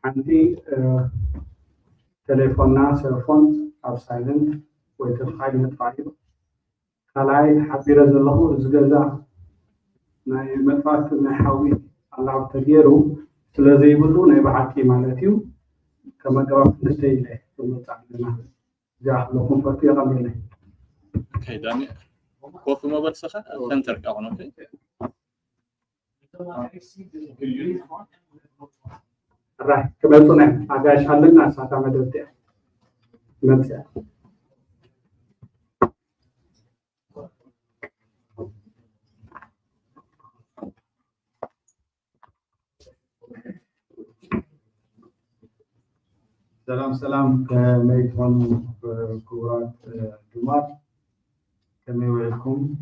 عندي تليفوننا سيلفون أو سايلنت ويتفقد متفاعل خلاي حبيرة زلهم زجاجة ناي متفاعل نحوي على تغييره سلزي بدون يبعثي مالتيو كما جواب نستيله ثم تعلمنا جاه لكم فتي غميله كيداني كوفي ما برسخة سنتر كأنه راح كبرتنا عجاش علنا ساعة مدرتة نفسها سلام كميتون كورات دمار كما يوعدكم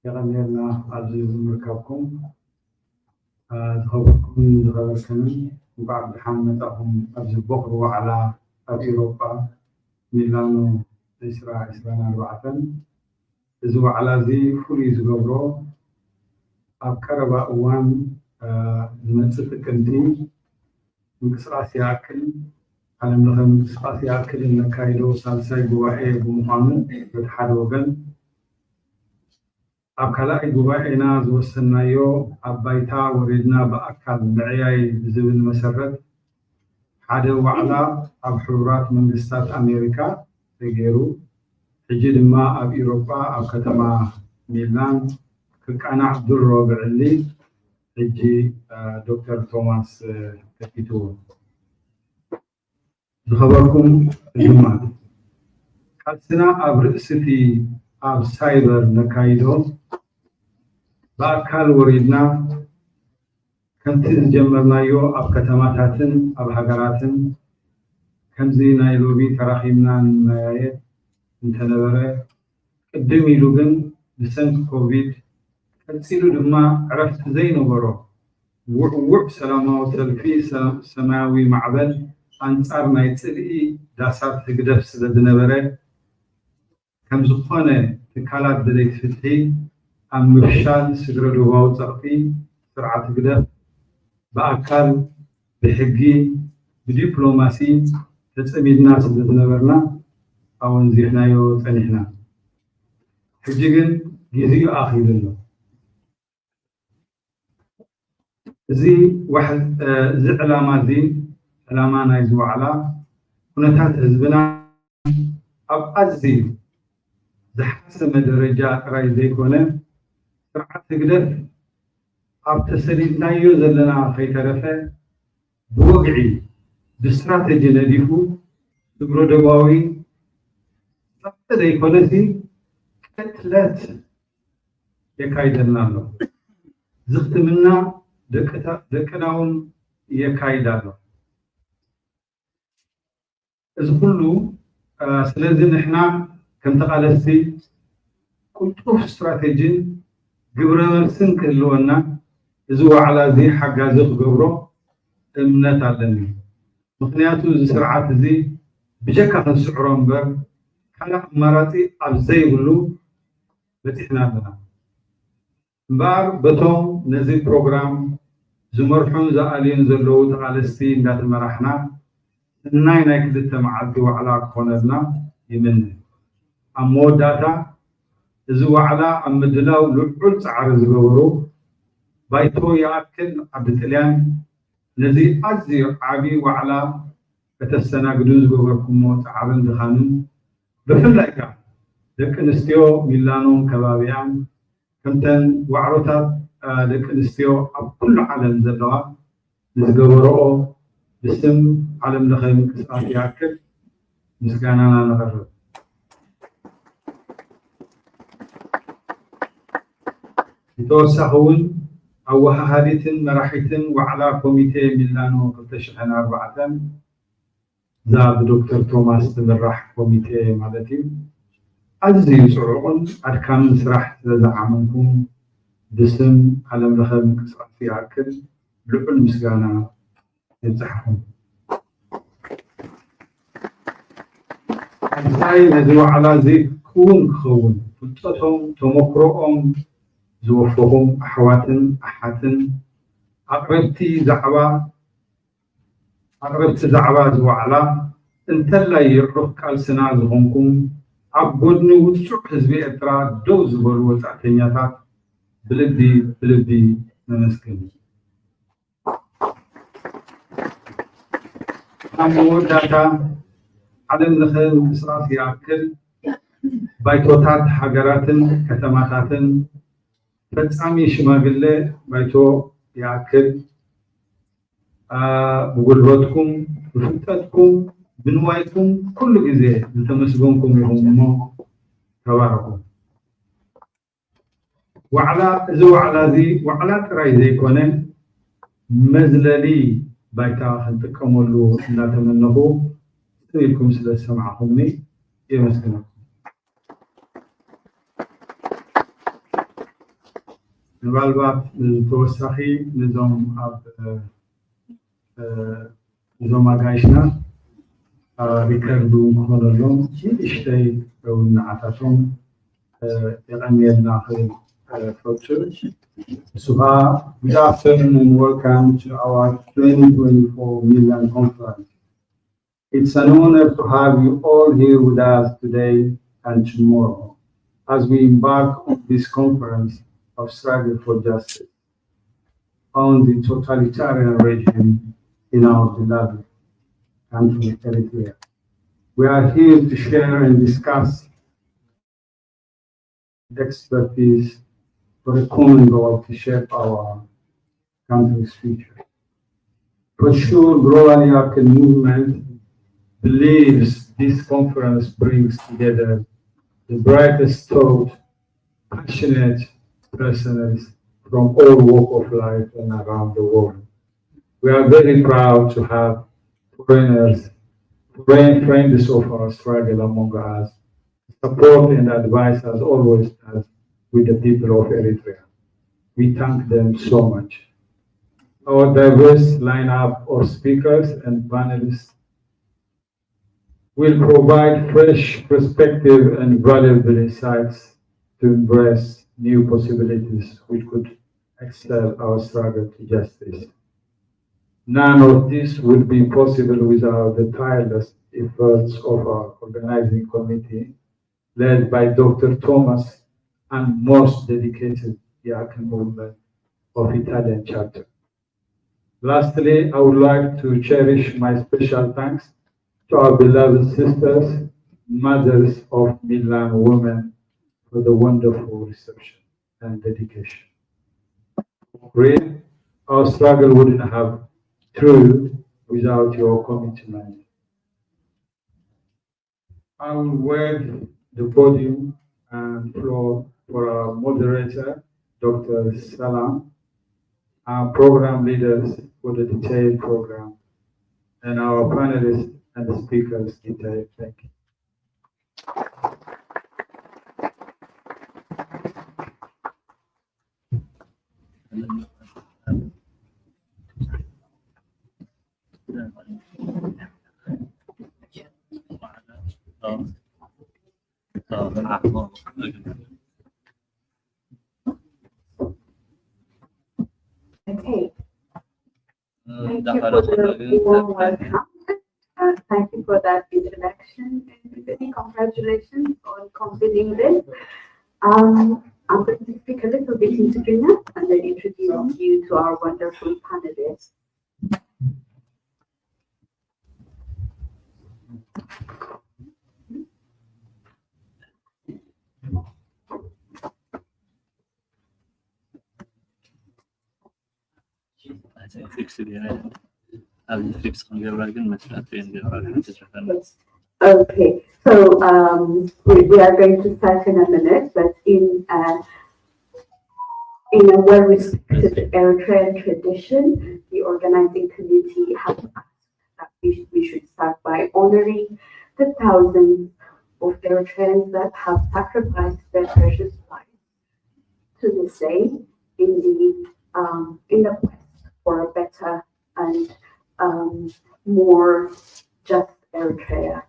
يغنينا عزيز مركبكم خبركم زغركم بعد حملتهم أبزبوخروا على أوروبا ميلانو إسرائيل 4 إذو على زي فولي زغبرو أبكربا أوان زمنسة كنتي مكسرات يأكل على ملغم مكسرات يأكل النكايدو سالساي بواعي بمقامن بتحاد وغن أبكلاء جوائنا زوسنايو أبايتا وردنا بأكل بعياي بزبن مسرد حدا وعلا أبحورات من استات أمريكا تغيرو حجد ما أب أوروبا أب كتما ميلان كأنا عبد الرابع اللي حجي دكتور توماس تكيتو خبركم الجمعة حسنا أب رئيستي أب سايبر نكايدو بأكل وردنا كنت جمرنا يو أب كتماتاتن أب هجراتن كنزي نايلوبي تراخيمنا نايت انتنبرة قدمي لوجن بسنة كوفيد كنسيلو دما عرفت زينو برو وعوع سلامة وتلفي سماوي معبل أنصار نايتسلئي داسات تقدف سددنبرة كم زخانة تكالات بديت فتحي أم مفشال سجردو واو تغطي سرعة قدر بأكل بحقي بديبلوماسي تسأميد ناس دتنبرنا أو نزيحنا يو تنحنا حجيجن جيزي آخي لله زي واحد زي علامات زي علامة نايزو على ونتات حزبنا أب أزي زحسم درجة رأي زيكونا سرعة تقدر أب تسليتنا يوزلنا في طرفه بوقعي باستراتيجي نديفو تقرو دواوي سرعة زيكونا زي كتلات يكايدنا له زخت منا دكناون يكايدنا إذا كله سلازم نحنا كم تقالسي كنت أوف استراتيجي قبره مرسن كلونا إذا على ذي حق زخ قبره امنت عدني مخنياتو زي سرعات زي بجكا نسعرون بر كلا مراتي أبزي بلو بتحنا لنا بار بتوم نزي بروغرام زمرحون زالين زلو تقالسي نات مرحنا الناي نايكدت معدي وعلى كونرنا يمن أمو داتا إذو على أمدلاو لعول سعر زغورو بايتو يأكل عبد طليان نزي أزي عابي وعلى كتسنا قدوز غوركمو تعبن دخانون بفلايكا لك نستيو ميلانو كبابيان كمتن وعروتات لك نستيو كل عالم زلوا نزغورو باسم عالم لخير كسات يأكل مسكانا نغرب يتوسعون أو هاديتن مراحيتن وعلى كوميتي ميلانو قلتشحن 4 زاد دكتور توماس تمرح كوميتي مالتي أزي يسرعون أركان سراح زعمنكم باسم عالم لخير كسات يأكل لعل مسكانا يتزحهم زي ندو على زي كون خون فلتهم تمكرهم زوفهم أحواتن أحاتن أقربتي زعبا زوعلا انتلا يروح كالسنا زهونكم عبودني وتشوف حزبي إترا دوز بلوت أتنياتات بلدي نمسكن أمور داتا عدم دخل إسراف يأكل بايتوتات حجراتن كتماتاتن فتسامي شماغلة بايتو يأكل بقولباتكم بفتاتكم بنوايتكم كل جزء نتمسكونكم يوم تباركم وعلى تراي زي كونن مزللي بايتا خنتكم له لا تمنهو سيكم سلا سمعكمني يمسكنكم نبالبات توسخي نظام نظام عايشنا ريكاردو كولوم يشتي ونعتاتهم يغنينا خير future. So good afternoon and welcome to our 2024 Milan conference. It's an honor to have you all here with us today and tomorrow as we embark on this conference of struggle for justice on the totalitarian regime in our beloved country, Eritrea. We are here to share and discuss expertise for a common goal to shape our country's future. For sure, Global Yaakin movement believes this conference brings together the brightest thought, passionate persons from all walks of life and around the world. We are very proud to have friends of our struggle among us, support and advise as always as with the people of Eritrea. We thank them so much. Our diverse lineup of speakers and panelists will provide fresh perspective and valuable insights to embrace new possibilities which could excel our struggle to justice. None of this would be possible without the tireless efforts of our organizing committee led by Dr. Thomas and most dedicated Yaakin movement of Italian chapter. Lastly, I would like to cherish my special thanks to our beloved sisters, mothers of Milan women for the wonderful reception and dedication. Really, our struggle wouldn't have through without your commitment. I will wed the podium and floor for our moderator, Dr. Salam, our program leaders for the detailed program, and our panelists and the speakers detailed. Thank you. Okay. Thank you for the warm welcome. Thank you for that introduction, and many congratulations on completing this. I'm going to speak a little bit in Tigrinya and then introduce you to our wonderful panelists. Okay, so we are going to start in a minute, but in a well-respected Eritrean tradition, the organizing committee has asked that we should start by honoring the thousands of Eritreans that have sacrificed their precious lives to this day in the quest for a better and more just Eritrea.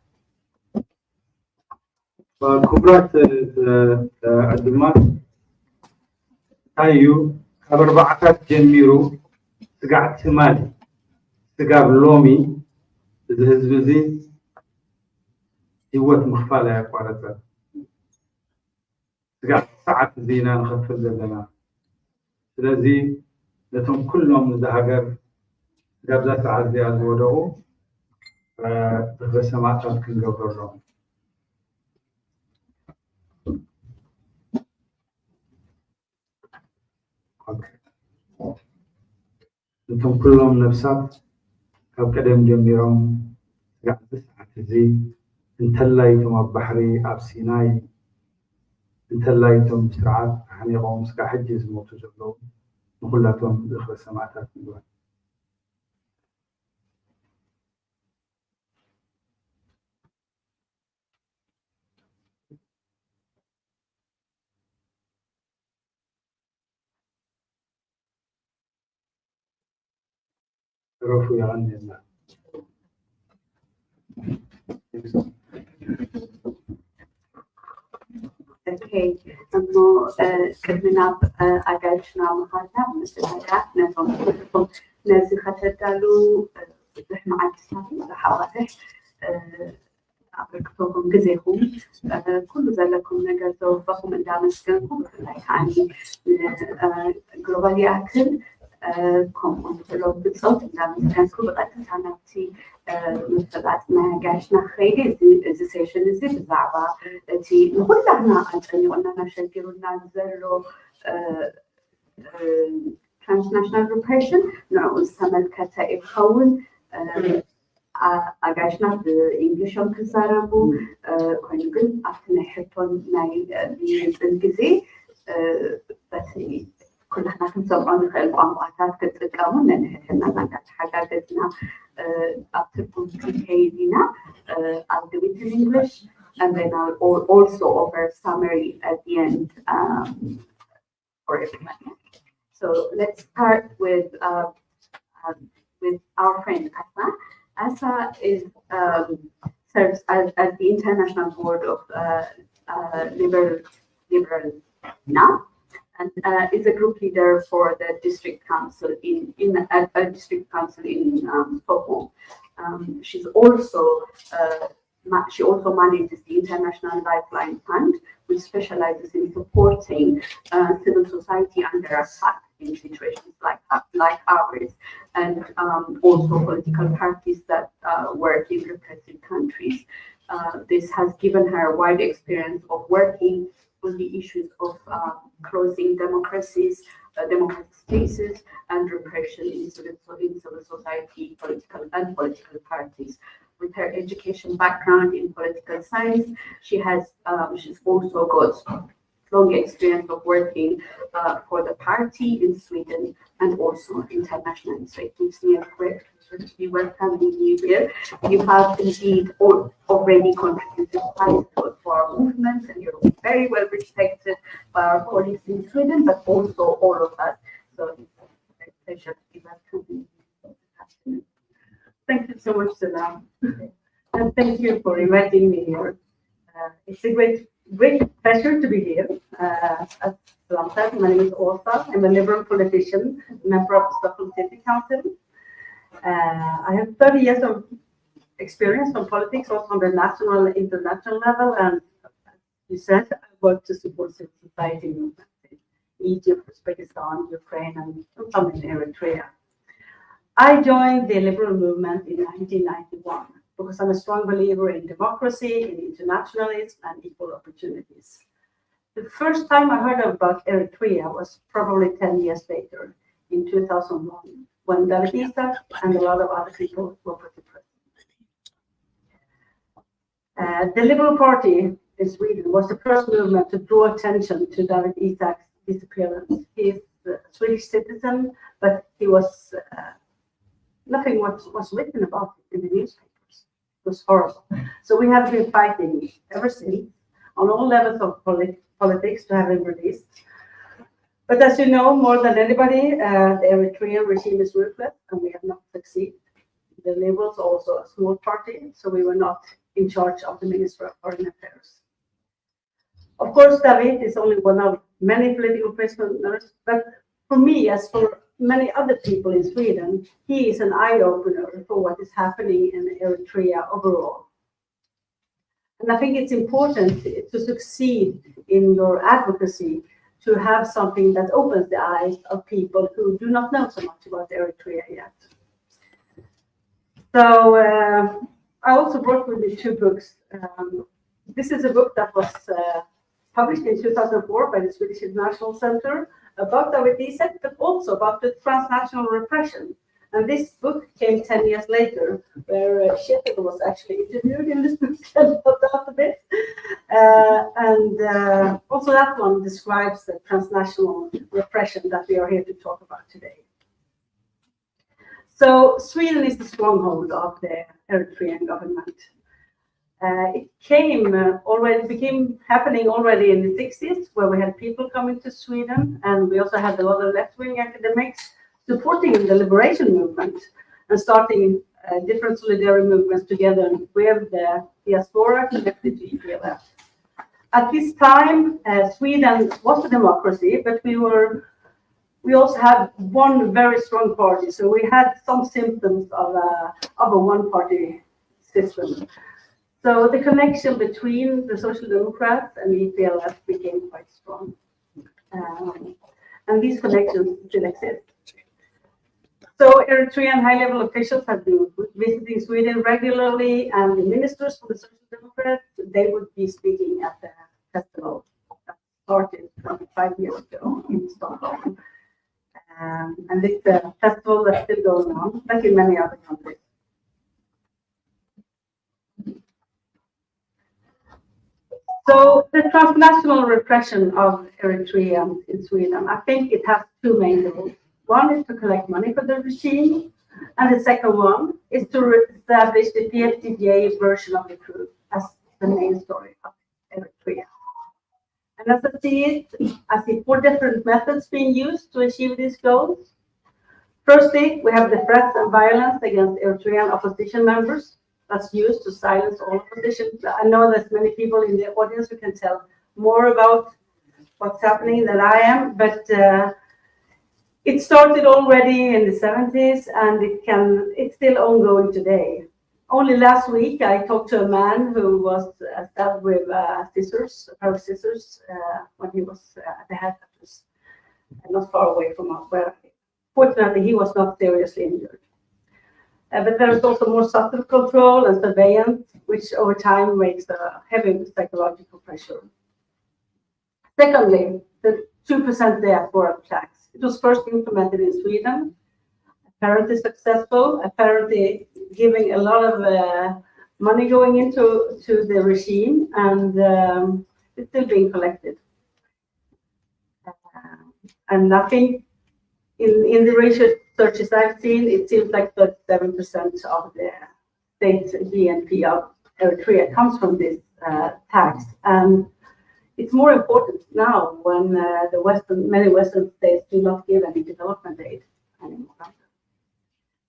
ክቡራት ዕድማት ታዩ ካብ ኣርባዕታት ጀሚሩ سقعت مالي سقاب لومي زهزبزي هوت مخفالة يا قوارتها سقعت ساعة زينا نخفل لنا ስለዚህ ለቶም ኩሎም ዝሃገር ጋብዛ ሰዓት ዝወደቑ በሰማዕታት ክንገብረሎም ለቶም ኩሎም ነፍሳት ካብ ቀደም ጀሚሮም ጋብዛ ሰዓት እዚ እንተላይቶም ኣብ ባሕሪ ኣብ ሲናይ እንተላይቶም ስርዓት ሓኒቆም እስካብ ሕጂ ዝሞቱ ዘለዉ ንኩላቶም ዝኽረ ሰማዕታት ንግበር ረፉ ይغنيና Okay, no, كلمنا أجلسنا مخاطب مثل هذا نظام نزل خطرتالو إحنا عدسنا حوالي أبركتهم جزيهم كل ذلكم نجزوا فهم دامسكنكم يعني global يأكل كم أنتلو بصوت دامسكنكم بقطع نفسي مثلات ما جاشنا خيري زي سيشن زي بزعبة تي نقول لنا أنتني وأنا نشجعنا نزلوا Transnational repression نعود سمل كتائب خون أجاشنا بالإنجليش هم كسرابو كنقول أفتنا حطون ناي بالإنجليزي بس كل إحنا كنسمعون خلق أمواتات كتقامون لأن إحنا نقدر حاجاتنا after completing I'll do it in English and then I'll also offer a summary at the end for everyone. So let's start with our friend Asa. Asa is serves as the International Board of Liberal now. And is a group leader for the district council in a district council in Stockholm. She also manages the International Lifeline Fund, which specializes in supporting civil society under attack in situations like ours, and also political parties that work in repressive countries. This has given her a wide experience of working on the issues of closing democracies, democratic spaces, and repression in civil society, political parties. With her education background in political science, she's also got long experience of working for the party in Sweden and also internationally. So it gives me a great pleasure to be welcoming you here. You have indeed already contributed quite for our movement, and you're very well respected by our colleagues in Sweden, but also all of us. So it's a great pleasure to be welcoming you this afternoon. Thank you so much, Salam. And thank you for inviting me here. It's a great pleasure to be here. As Salam said, my name is Åsa. I'm a Liberal politician, member of the Stockholm City Council. I have 30 years of experience on politics, also on the national and international level, and you said I work to support civil society movements in Egypt, Uzbekistan, Ukraine, and some in Eritrea. I joined the Liberal movement in 1991 because I'm a strong believer in democracy, in internationalism, and equal opportunities. The first time I heard about Eritrea was probably 10 years later, in 2001, when David Isaak and a lot of other people were put to prison. The Liberal Party in Sweden was the first movement to draw attention to David Isaak's disappearance. He's a Swedish citizen, but he was nothing was written about it in the newspapers. It was horrible. So we have been fighting ever since on all levels of politics to have him released. But as you know, more than anybody, the Eritrean regime is ruthless, and we have not succeeded. The Liberals are also a small party, so we were not in charge of the Ministry of Foreign Affairs. Of course, David is only one of many political prisoners, but for me, as for many other people in Sweden, he is an eye-opener for what is happening in Eritrea overall. And I think it's important to succeed in your advocacy to have something that opens the eyes of people who do not know so much about Eritrea yet. So I also worked with the two books. This is a book that was published in 2004 by the Swedish International Center about Advocacy, but also about the transnational repression. And this book came 10 years later, where Kjetil was actually interviewed in this book about a bit. Also that one describes the transnational repression that we are here to talk about today. So Sweden is the stronghold of the Eritrean government. It became happening already in the 60s, where we had people coming to Sweden, and we also had a lot of left-wing academics supporting the liberation movement and starting different solidarity movements together with the diaspora connected to EPLF. At this time, Sweden was a democracy, but we also had one very strong party, so we had some symptoms of a one-party system. So the connection between the Social Democrats and the EPLF became quite strong. And these connections still exist. So Eritrean high-level officials have been visiting Sweden regularly, and the ministers from the Social Democrats, they would be speaking at the festival that started 25 years ago in Stockholm. And it's a festival that's still going on, like in many other countries. So the transnational repression of Eritreans in Sweden, I think it has two main goals. One is to collect money for the regime, and the second one is to establish the PFDJ version of the coup as the main story of Eritrea. And as I see four different methods being used to achieve these goals. Firstly, we have the threats and violence against Eritrean opposition members. That's used to silence all opposition. I know there's many people in the audience who can tell more about what's happening than I am, but it started already in the 70s, and it's still ongoing today. Only last week, I talked to a man who was stabbed with a pair of scissors, when he was at the headquarters, not far away from us. Where, fortunately, he was not seriously injured. But there is also more subtle control and surveillance, which over time makes a heavy psychological pressure. Secondly, the 2% diaspora tax. It was first implemented in Sweden, apparently successful, apparently giving a lot of money going into the regime, and it's still being collected. And I think in the researches I've seen, it seems like 37% of the state's GNP of Eritrea comes from this tax. And it's more important now when many Western states do not give any development aid anymore.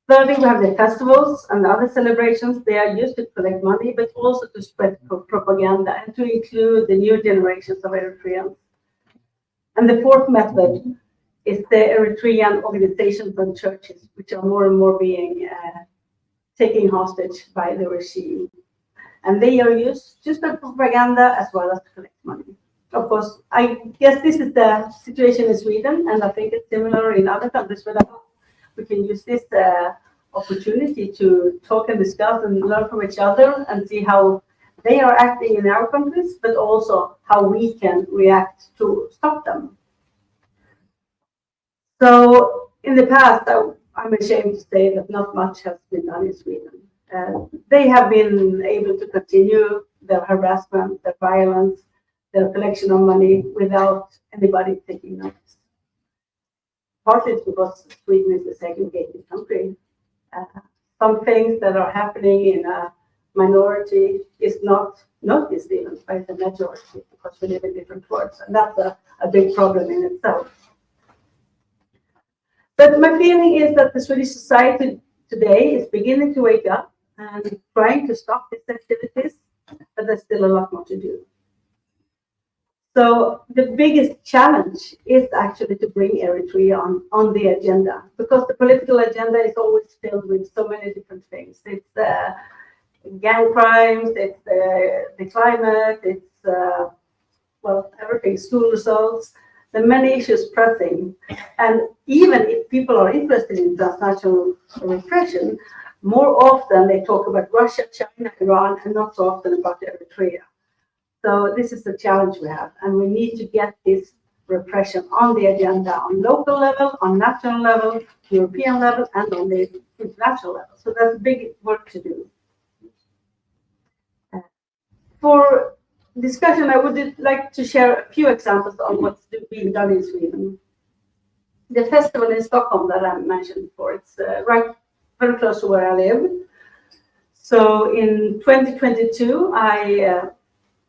Thirdly, we have the festivals and other celebrations. They are used to collect money, but also to spread propaganda and to include the new generations of Eritreans. And the fourth method is the Eritrean organizations and churches, which are more and more being taken hostage by the regime. And they are used just for propaganda as well as to collect money. Of course, I guess this is the situation in Sweden, and I think it's similar in other countries, but we can use this opportunity to talk and discuss and learn from each other and see how they are acting in our countries, but also how we can react to stop them. So in the past, I'm ashamed to say that not much has been done in Sweden. They have been able to continue their harassment, their violence, their collection of money without anybody taking notice. Partly it's because Sweden is a segregated country. Some things that are happening in a minority is not noticed even by the majority because we live in different worlds, and that's a big problem in itself. But my feeling is that the Swedish society today is beginning to wake up and trying to stop these activities, but there's still a lot more to do. So the biggest challenge is actually to bring Eritrea on the agenda, because the political agenda is always filled with so many different things. It's gang crimes, it's the climate, it's everything, school results. There are many issues pressing, and even if people are interested in transnational repression, more often they talk about Russia, China, Iran, and not so often about Eritrea. So this is the challenge we have, and we need to get this repression on the agenda on local level, on national level, European level, and on the international level. So that's big work to do. For discussion, I would like to share a few examples on what's being done in Sweden. The festival in Stockholm that I mentioned before, it's right very close to where I live. So in 2022, I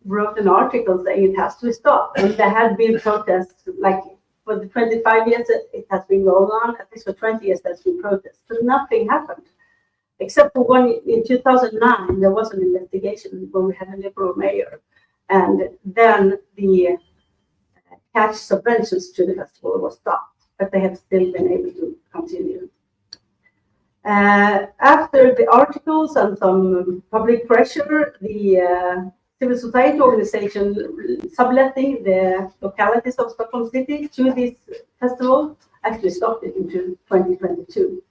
wrote an article saying it has to stop. And there had been protests, like for the 25 years it has been going on, at least for 20 years there's been protests, but nothing happened. Except for one in 2009, there was an investigation when we had a liberal mayor. And then the cash subventions to the festival was stopped, but they have still been able to continue. After the articles and some public pressure, the civil society organization subletting the localities of Stockholm City to this festival actually stopped it into 2022.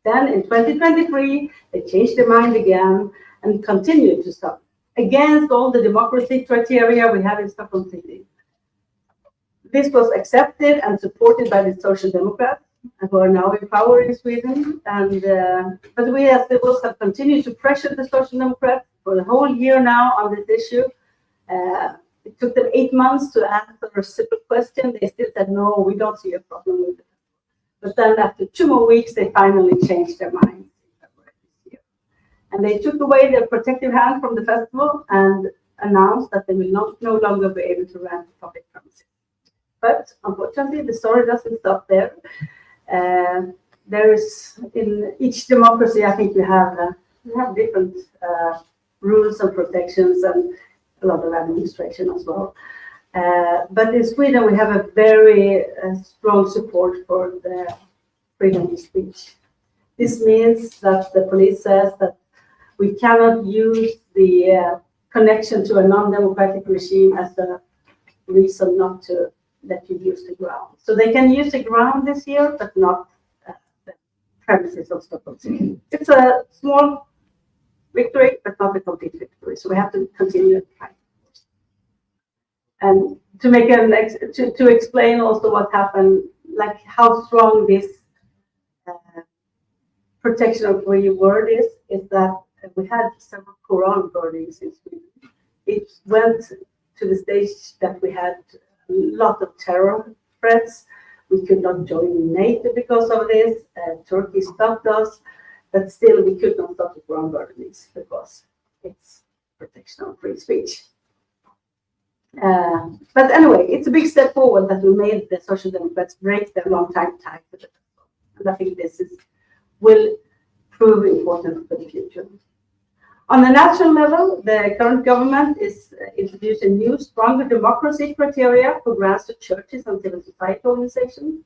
Then in 2023, they changed their mind again and continued to stop against all the democracy criteria we have in Stockholm City. This was accepted and supported by the Social Democrats, who are now in power in Sweden. And but we as liberals have continued to pressure the Social Democrats for the whole year now on this issue. It took them 8 months to answer a simple question. They still said, no, we don't see a problem with it. But then after 2 more weeks, they finally changed their mind. And they took away their protective hand from the festival and announced that they will no longer be able to rent public premises. But unfortunately, the story doesn't stop there. There is, in each democracy, I think we have different rules and protections and a lot of administration as well. But in Sweden, we have a very strong support for the freedom of speech. This means that the police says that we cannot use the connection to a non-democratic regime as a reason not to let you use the ground. So they can use the ground this year, but not the premises of Stockholm City. It's a small victory, but not a complete victory. So we have to continue to fight. And to make to explain also what happened, like how strong this protection of free word is that we had several Quran burnings in Sweden. It went to the stage that we had a lot of terror threats. We could not join NATO because of this. Turkey stopped us, but still we could not stop the Quran burnings because it's protection of free speech. But anyway, it's a big step forward that we made the Social Democrats break their long time tie to the festival. And I think this will prove important for the future. On the national level, the current government is introducing new, stronger democracy criteria for grants to churches and civil society organizations.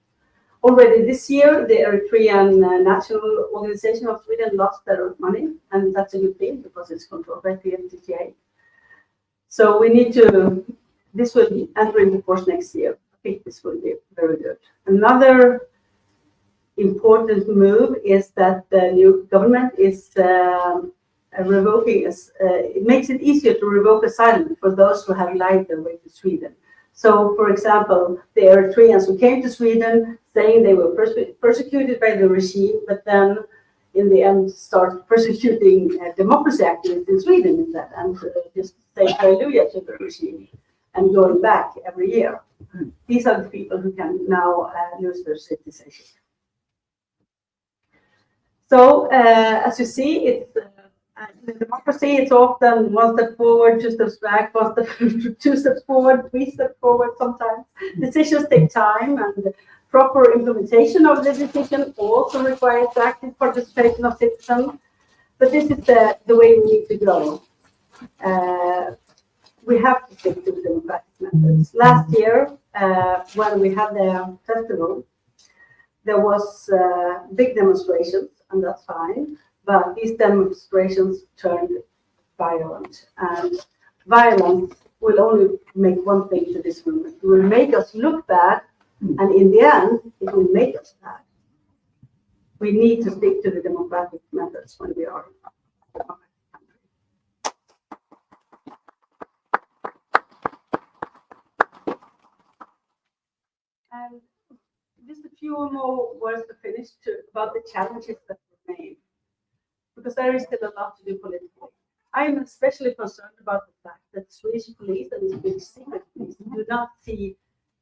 Already this year, the Eritrean National Organization of Sweden lost their money, and that's a good thing because it's controlled by the MTTA. So we need to, this will be entering the force next year. I think this will be very good. Another important move is that the new government is revoking, it makes it easier to revoke asylum for those who have lied their way to Sweden. So, for example, the Eritreans who came to Sweden saying they were persecuted by the regime, but then in the end start persecuting democracy activists in Sweden instead, and just say hallelujah to the regime and going back every year. These are the people who can now lose their citizenship. So, as you see, it's in democracy, it's often one step forward, 2 steps back, 2 steps forward, 3 steps forward sometimes. Decisions take time, and proper implementation of the decision also requires active participation of citizens. But this is the way we need to go. we have to stick to the democratic methods. Last year, when we had the festival, there was big demonstrations, and that's fine, but these demonstrations turned violent, and violence will only make one thing to this movement. It will make us look bad, and in the end, it will make us bad. We need to stick to the democratic methods when we are. And just a few more words to finish about the challenges that were made, because there is still a lot to do politically. I am especially concerned about the fact that Swedish police and Swedish secret police do not take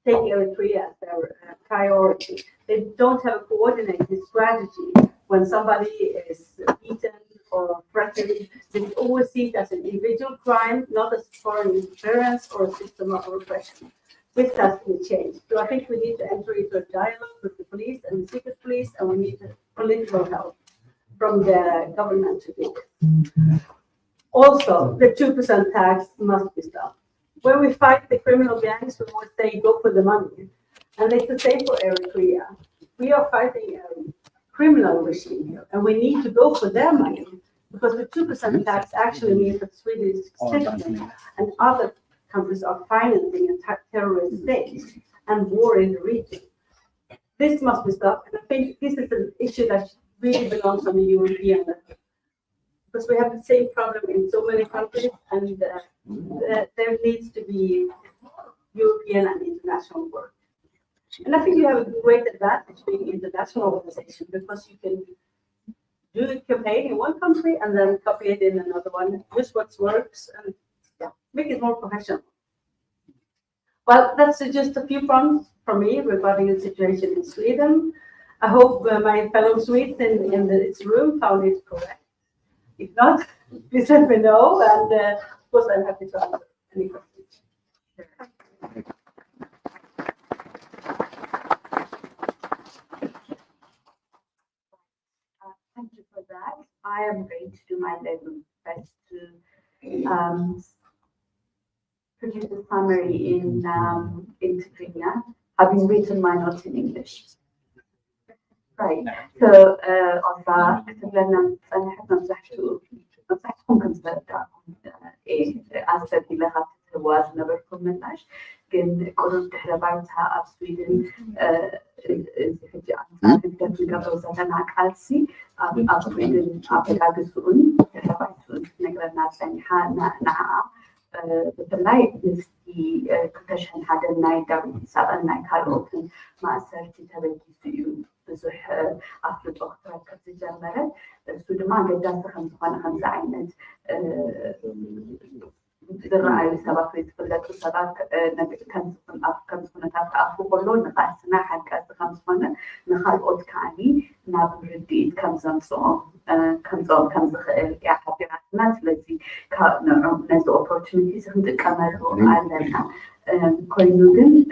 Eritrea as their priority. They don't have a coordinated strategy when somebody is beaten or threatened. They always see it as an individual crime, not as foreign interference or a system of repression. This has to be changed. So I think we need to enter into a dialogue with the police and the secret police, and we need political help from the government to do it. Also, the 2% tax must be stopped. When we fight the criminal gangs, we always say go for the money. And it's the same for Eritrea. We are fighting a criminal regime here, and we need to go for their money, because the 2% tax actually means that Swedish citizens and other countries are financing a terrorist state and war in the region. This must be stopped, and I think this is an issue that really belongs on the European level, because we have the same problem in so many countries, and there needs to be European and international work. And I think you have a great advantage being an international organization, because you can do a campaign in one country and then copy it in another one, use what works, and make it more professional. Well, that's just a few points from me regarding the situation in Sweden. I hope my fellow Swedes in this room found it correct. If not, please let me know, and of course I'm happy to answer any questions. Thank you for that. I am going to do my level best to produce a summary in Tigrinya, having written my notes in English. Right. So, on that, أنا حابة نصحكم كم زبدة أسباب اللي هتتواز نبركم مناش كن قررت حلبارتها في سويدن في أنت قبل زمان عكاسي في سويدن أبغى حلبارتون نقدر نعرف نعم بتلاقي نسي كتشن هذا الناي دارو سأل ناي كاروتن ما أثرتي تبغي بزح أفضل الدكتوراه كتجمرت سودما قدرت خمسة عينات الرأي سبق في تفلت سبق كم سنة تأخذ كلون نقاسنا حكى خمسة نخال أود كاني نابرديد كم زمصو كم زخيل يا حبيباتنا الذي كان نزو opportunities عند كمرو علينا كونو جن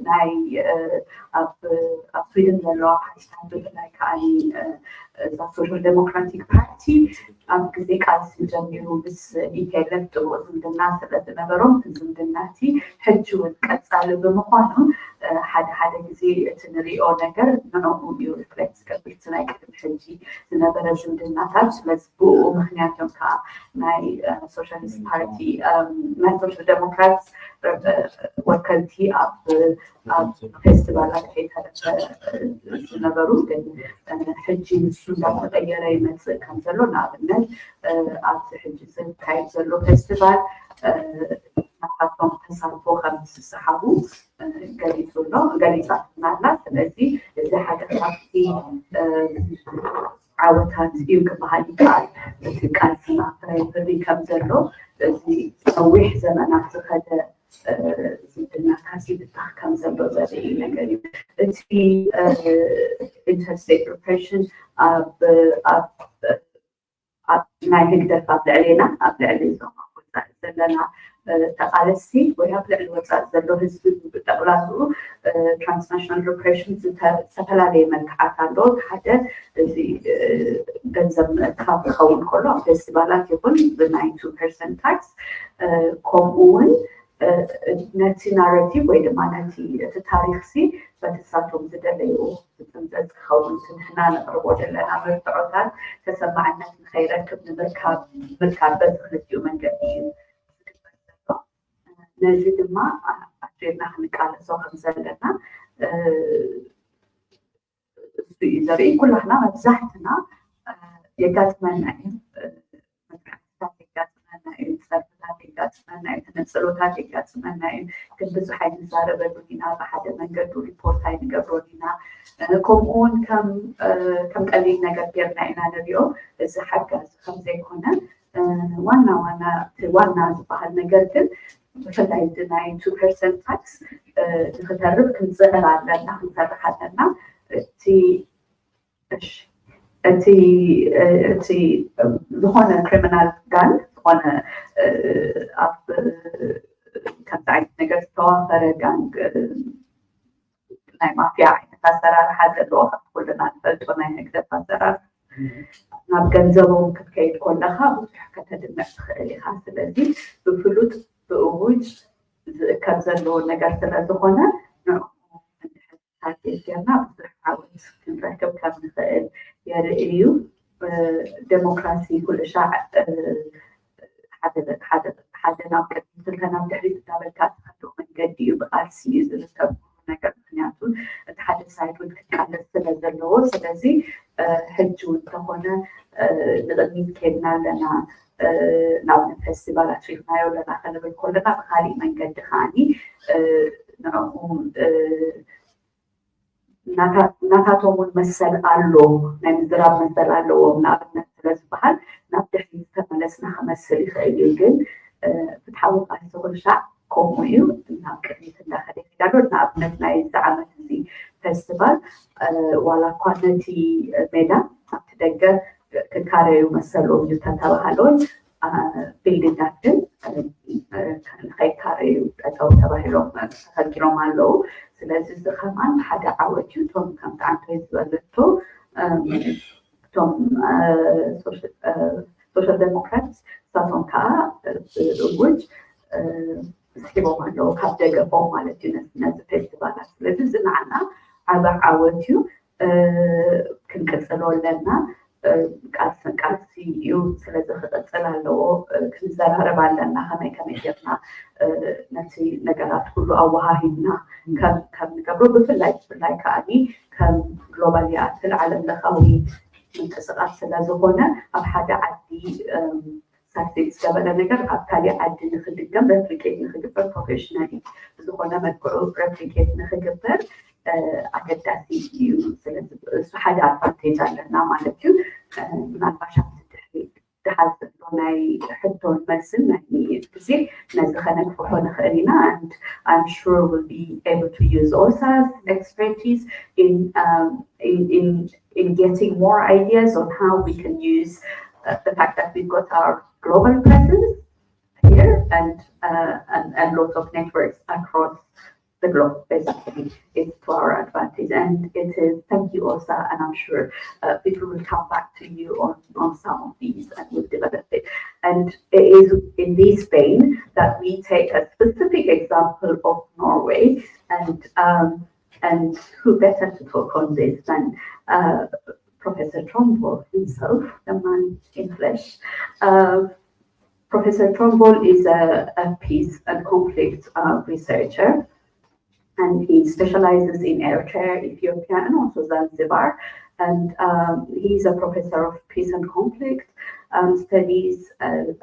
ناي أفيدن للو حيستعمل لاي كاني social democratic party كذي كاس جميرو بس يكلمت وزند الناس اللي نبرم زند الناتي حجوا كتسأل بمقانون حدا كذي تنري أو نجر نحن يورفلكس كبرتنا كتب حجي نبرم زند الناس بس بو مخنياتهم كا ناي socialist party ناي social democrats وكلتي أب فيستيفال أكيد هذا نبرو كن حجي السودان تغير يمثل كم زلوا نعمل حجي زين كاي زلوا فيستيفال نحطهم تصرفوا خمس سحبوا قاليزات معنا الذي إذا حاجة في عودات يمكن بهاي كان سنة فريق كم زلوا الذي نوح زمانات هذا زدنا كاسي بالتحكم زلوا زي نقريب في interstate repression ما يقدر قبل علينا قبل علينا زلنا تقالسي ويقبل الوسط زلوا هزب بتقلاسو transnational repression ستلا لي من حتى لون حتى زي قد ገንዘብ ካብ ክኸውን ከሎ ኣብ ፌስቲቫላት ይኹን ብናይ 2% ታክስ ከምኡ እውን ነቲ ናሬቲቭ ወይ ድማ ነቲ እቲ ታሪክ በተሳቶም ዝደለዩ ዝፅምፀት ክኸውን ንሕና ነቕርቦ ዘለና መርትዖታት ተሰማዕነት ንኸይረክብ ንምርካብ በዚ ክልቲኡ መንገዲ እዩ ዝግበር ዘሎ ነዚ ድማ ኣድርና ክንቃለሶ ከም ዘለና እሱ እዩ ዘርኢ ኩላትና መብዛሕትና የጋጥመና እዩ መፅሓፍታት የጋጥመና እዩ ሰልፍታት የጋጥመና እዩ ተነፅሎታት የጋጥመና እዩ ግን ብዙሕ ኣይንዛረበሉ ኢና ብሓደ መንገዱ ሪፖርት ኣይንገብሮን ኢና ከምኡ እውን ከም ቀሊል ነገር ጌርና ኢና ንሪኦ እዚ ሓጋዝ ከም ዘይኮነ ዋና ዝበሃል ነገር ግን ብፍላይ ናይ 2% ታክስ ንክተርፍ ክንፅዕር ኣለና ክንሰርሕ ኣለና እቲ ዝኾነ ክሪሚናል ጋን ዝኾነ ኣብ ከምዚ ዓይነት ነገር ዝተዋፈረ ጋንግ ናይ ማፍያ ዓይነት ኣሰራርሓ ዘለዎ ካብቲ ኩልና ንፈልጦ ናይ ንግደት ኣሰራርሓ ናብ ገንዘቦም ክትከይድ ከለካ ብዙሕ ከተድንዕ ትኽእል ኢኻ ስለዚ ብፍሉጥ ብእውጅ ዝእከብ ዘለዎ ነገር ስለዝኾነ ጌርና ብዙሕ ዓወት ክንረክብ ከም ንኽእል የርኢ እዩ ዴሞክራሲ ኩሉ ሻዕ ሓደ ናብ ቅድሚት ኢልካ ናብ ድሕሪት እንዳበልካ ትኸዶ መንገዲ እዩ ብቃልሲ እዩ ዝርከብ ነገር ምክንያቱ እቲ ሓደ ሳይድ እውን ክቃለስ ስለ ዘለዎ ስለዚ ሕጂ እውን እንተኾነ ንቅድሚት ከድና ኣለና ንኣብነት ፌስቲቫላት ሪፍናዮ ኣለና ክንብል ከለና ብካሊእ መንገዲ ከዓኒ ንዕኡ ናታቶም እውን መሰል ኣሎ ናይ ምዝራብ መሰል ኣለዎም ንኣብነት ስለዝበሃል ናብ ድሕሪት ዝተመለስና ክመስል ይኽእል እዩ ግን ፍትሓዊ ቃልሲ ኩሉ ሻዕ ከምኡ እዩ ናብ ቅድሚት እንዳኸደ ይሄዳሎ ንኣብነት ናይ እዚ ዓመት እዚ ፌስቲቫል ዋላ እኳ ነቲ ሜዳ ኣብቲ ደገ ክካረዩ መሰሎም እዩ ተተባሃሎን ቢልድንጋት ግን ንከይካረዩ ጠጠው ተባሂሎም ተፈኪሮም ኣለዉ ስለዚ እዚ ከማን ሓደ ዓወት እዩ እቶም ከምቲ ዓንተይ ዝበለቶ እቶም ሶሻል ዴሞክራትስ ንሳቶም ከዓ እውጅ ስሒቦም ኣለዉ ካብ ደገፎም ማለት እዩ ነዚ ፌስቲቫላት ስለዚ እዚ ንዓና ዓብይ ዓወት እዩ ክንቅፅሎ ኣለና ቃልሲ እዩ ስለዚ ክቅፅል ኣለዎ ክንዘራረብ ኣለና ከመይ ጌርና ነቲ ነገራት ኩሉ ኣወሃሂድና ከም ንገብሮ ብፍላይ ከዓኒ ከም ግሎባል ይኣክል ዓለም ለኻዊ ምንቅስቃስ ስለዝኾነ ኣብ ሓደ ዓዲ ሳክሴስ ዝበለ ነገር ኣብ ካሊእ ዓዲ ንክድገም ሬፕሊኬት ንክግበር ፕሮፌሽናሊ ዝኾነ መልክዑ ሬፕሊኬት ንክግበር ኣገዳሲ እዩ ስለዚ እሱ ሓደ ኣድቫንቴጅ ኣለና ማለት እዩ ምናልባሽ ኣብቲ ድሕሪት ድሓዝ ዘሎ ናይ ሕቶን መልስን ናይ ግዜ ነዚ ከነግፍሖ ንኽእል ኢና and I'm sure we'll be able to use OSA's expertise in getting more ideas on how we can use the fact that we've got our global presence here and lots of networks across the globe. Basically, it's to our advantage, and it is. Thank you, Osa, and I'm sure people will come back to you on some of these, and we'll develop it. And it is in this vein that we take a specific example of Norway, and who better to talk on this than Professor Tromboll himself, the man in flesh. Professor Tromboll is a peace and conflict researcher, and he specializes in Eritrea, Ethiopia, and also Zanzibar. And he's a professor of peace and conflict studies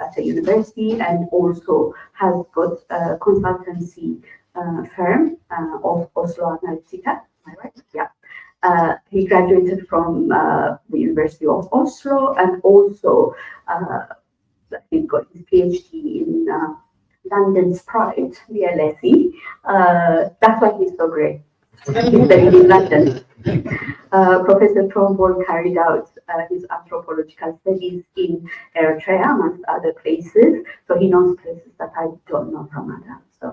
at a university, and also has got a consultancy firm of Oslo Analytica. Am I right? Yeah. He graduated from the University of Oslo, and also he got his PhD in London's Pride, the LSE. That's why he's so great. He studied in London. Professor Tromboll carried out his anthropological studies in Eritrea, amongst other places. So he knows places that I don't know from Adam. So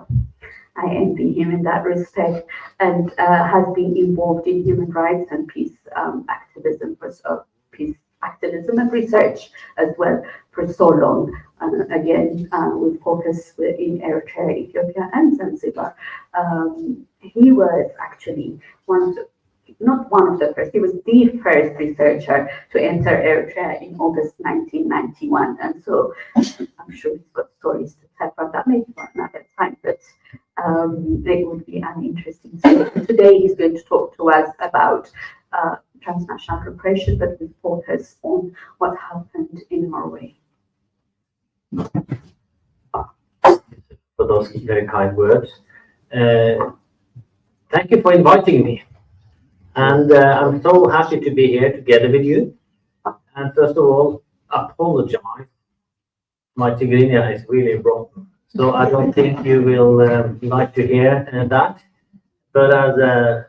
I envy him in that respect, and has been involved in human rights and peace activism, peace activism and research as well for so long. Again, with focus in Eritrea, Ethiopia, and Zanzibar. He was actually not one of the first, he was the first researcher to enter Eritrea in August 1991. And so I'm sure he's got stories to tell from that, maybe for another time, but it would be an interesting story. Today he's going to talk to us about transnational repression, but with focus on what happened in Norway. For those very kind words. Thank you for inviting me. And I'm so happy to be here together with you. And first of all, apologize. My Tigrinya is really broken. So I don't think you will like to hear that. But as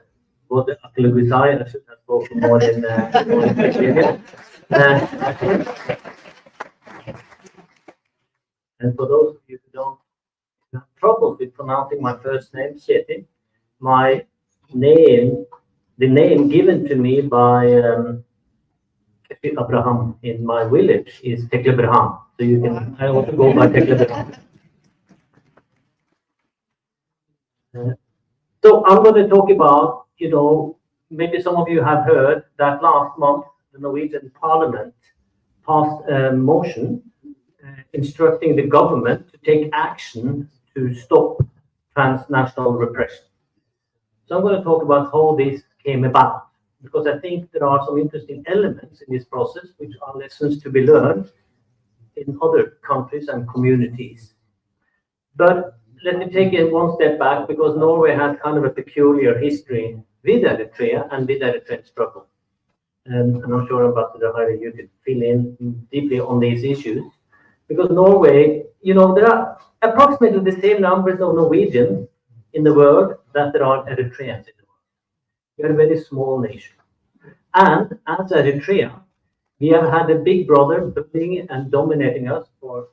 what Akil would say, I should have spoken more in Tigrinya. And for those of you who don't have trouble with pronouncing my first name, Seti, my name, the name given to me by Abraham in my village is Teklebraham. So you can, I also go by Teklebraham. So I'm going to talk about, maybe some of you have heard that last month the Norwegian Parliament passed a motion instructing the government to take action to stop transnational repression. So I'm going to talk about how this came about, because I think there are some interesting elements in this process which are lessons to be learned in other countries and communities. But let me take it one step back, because Norway has kind of a peculiar history with Eritrea and with Eritrean struggle. And I'm sure Ambassador Heide, you could fill in deeply on these issues. Because Norway, there are approximately the same numbers of Norwegians in the world that there are Eritreans in the world. We are a very small nation. And as Eritrea, we have had a big brother bullying and dominating us for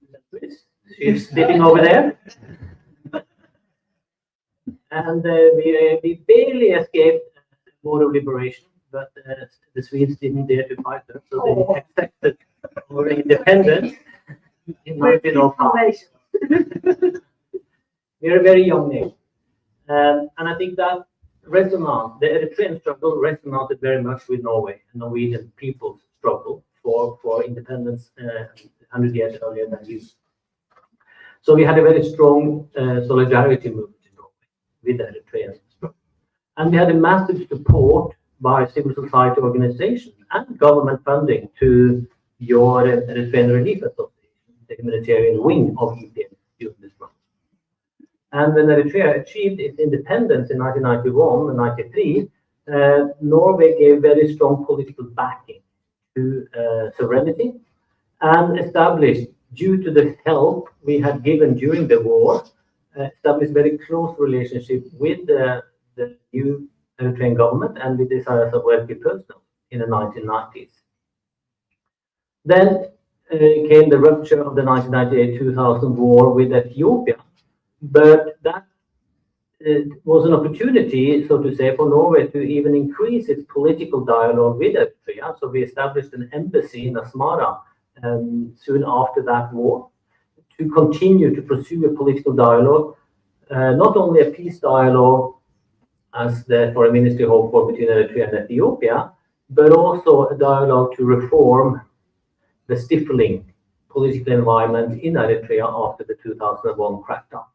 centuries. She's sitting over there. And we barely escaped war of liberation, but the Swedes didn't dare to fight her, so they accepted our independence. We're a very young nation, and I think that resonance, the Eritrean struggle resonated very much with Norway and Norwegian people's struggle for independence 100 years earlier than you. So we had a very strong solidarity movement in Norway with the Eritrean struggle, and we had a massive support by civil society organizations and government funding to your Eritrean Relief Association, the humanitarian wing of EPM during this month. And when Eritrea achieved its independence in 1991 and 1993, Norway gave very strong political backing to sovereignty and established, due to the help we had given during the war, established very close relationship with the new Eritrean government and with the Isaias Afwerki personnel in the 1990s. Then came the rupture of the 1998-2000 war with Ethiopia, but that was an opportunity, so to say, for Norway to even increase its political dialogue with Eritrea. So we established an embassy in Asmara soon after that war to continue to pursue a political dialogue, not only a peace dialogue as the Foreign Ministry hoped for between Eritrea and Ethiopia, but also a dialogue to reform the stifling political environment in Eritrea after the 2001 crackdown.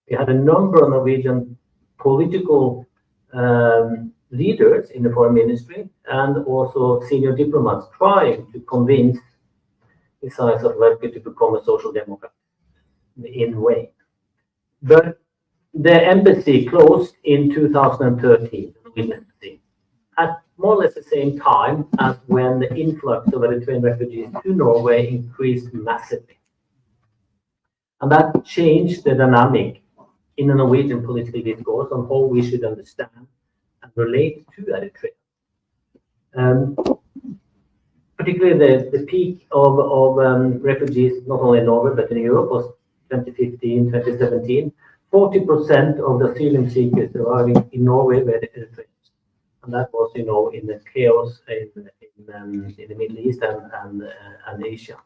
We had a number of Norwegian political leaders in the Foreign Ministry and also senior diplomats trying to convince Isaias Afwerki to become a social democrat in a way. But the embassy closed in 2013, the Norwegian embassy, at more or less the same time as when the influx of Eritrean refugees to Norway increased massively. And that changed the dynamic in the Norwegian political discourse on how we should understand and relate to Eritrea. Particularly the peak of refugees, not only in Norway, but in Europe, was 2015, 2017. 40% of the asylum seekers arriving in Norway were Eritreans. and that was, you know, in the chaos in the Middle East and Asia.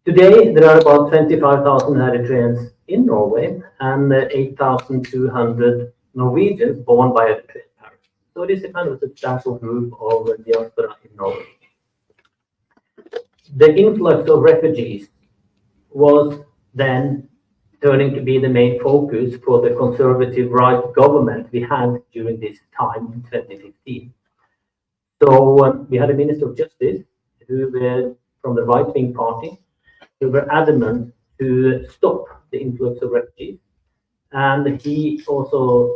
Today, there are about 25,000 Eritreans in Norway and 8,200 Norwegians born by Eritrean parents. So it is a kind of substantial group of diaspora in Norway. The influx of refugees was then turning to be the main focus for the conservative right government we had during this time in 2015. So we had a Minister of Justice who were from the right-wing party, who were adamant to stop the influx of refugees. And he also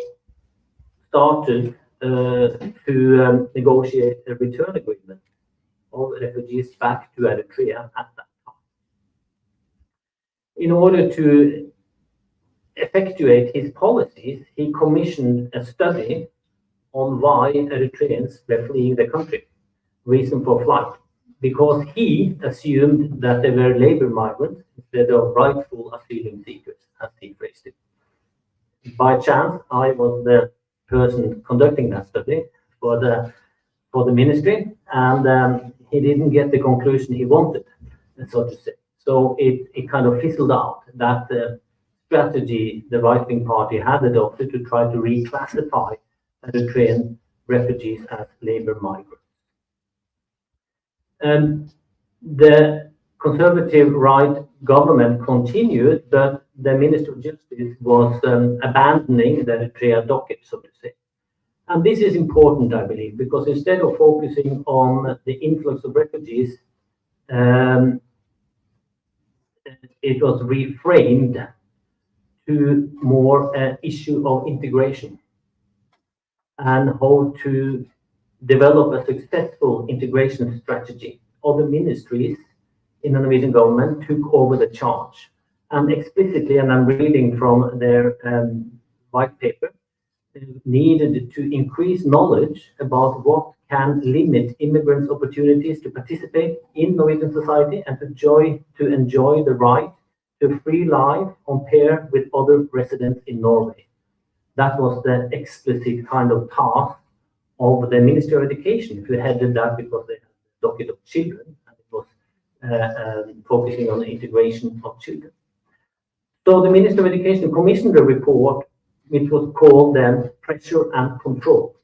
started to negotiate a return agreement of refugees back to Eritrea at that time. In order to effectuate his policies, he commissioned a study on why Eritreans were fleeing the country, reason for flight, because he assumed that they were labor migrants instead of rightful asylum seekers, as he phrased it. By chance, I was the person conducting that study for the ministry, and he didn't get the conclusion he wanted, so to say. So it kind of fizzled out, that strategy the right-wing party had adopted to try to reclassify Eritrean refugees as labor migrants. The conservative right government continued, but the Minister of Justice was abandoning the Eritrea docket, so to say. And this is important, I believe, because instead of focusing on the influx of refugees, it was reframed to more an issue of integration and how to develop a successful integration strategy. Other ministries in the Norwegian government took over the charge, and explicitly, and I'm reading from their white paper, needed to increase knowledge about what can limit immigrants' opportunities to participate in Norwegian society and to enjoy the right to free life on par with other residents in Norway. That was the explicit kind of task of the Ministry of Education, who headed that because they had a docket of children, and it was focusing on the integration of children. So the Ministry of Education commissioned a report which was called then Pressure and Control,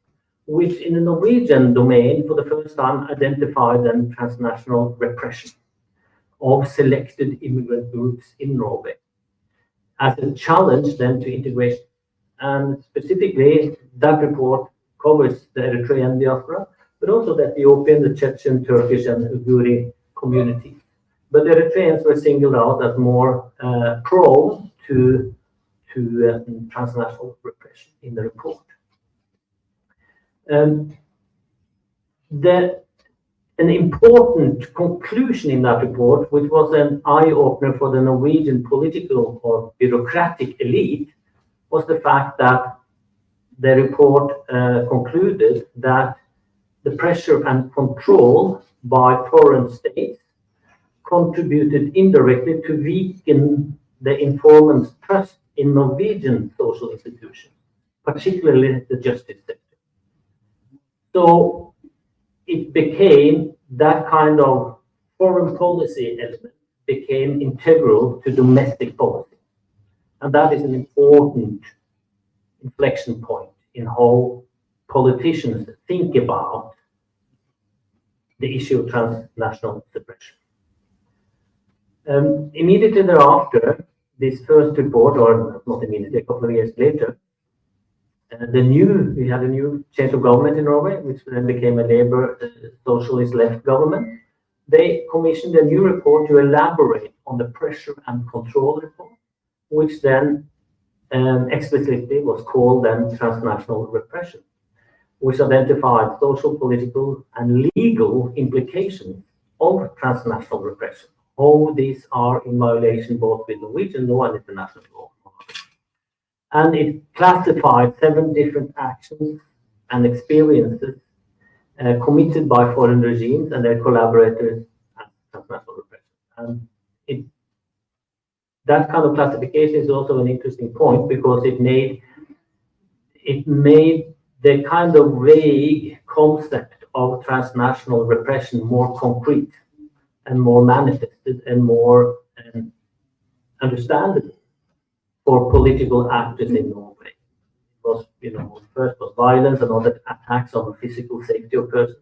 which in the Norwegian domain for the first time identified then transnational repression of selected immigrant groups in Norway as a challenge then to integration. And specifically, that report covers the Eritrean diaspora, but also the Ethiopian, the Chechen, Turkish, and Uguri communities. But the Eritreans were singled out as more prone to transnational repression in the report. An important conclusion in that report, which was an eye-opener for the Norwegian political or bureaucratic elite, was the fact that the report concluded that the pressure and control by foreign states contributed indirectly to weaken the informants' trust in Norwegian social institutions, particularly the justice sector. So it became that kind of foreign policy element became integral to domestic policy. And that is an important inflection point in how politicians think about the issue of transnational suppression. Immediately thereafter, this first report, or not immediately, a couple of years later, we had a new change of government in Norway, which then became a Labour socialist left government. They commissioned a new report to elaborate on the pressure and control report, which then explicitly was called then transnational repression, which identified social, political, and legal implications of transnational repression. How these are in violation both with Norwegian law and international law. And it classified 7 different actions and experiences committed by foreign regimes and their collaborators as transnational repression. And that kind of classification is also an interesting point because it made the kind of vague concept of transnational repression more concrete and more manifested and more understandable for political actors in Norway. Because, first was violence and other attacks on the physical safety of persons,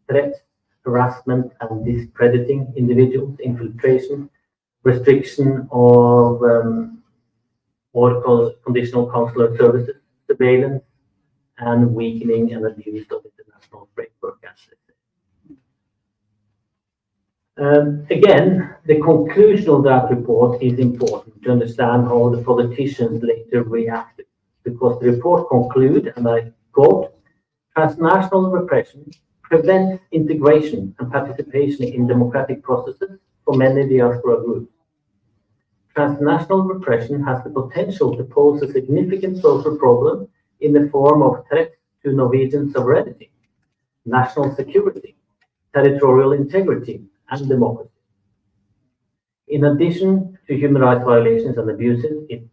threats, harassment and discrediting individuals, infiltration, restriction of conditional consular services, surveillance, and weakening and abuse of international framework assets. Again, the conclusion of that report is important to understand how the politicians later reacted, because the report concludes, and I quote, transnational repression prevents integration and participation in democratic processes for many diaspora groups. Transnational repression has the potential to pose a significant social problem in the form of threats to Norwegian sovereignty, national security, territorial integrity, and democracy. In addition to human rights violations and abuses, it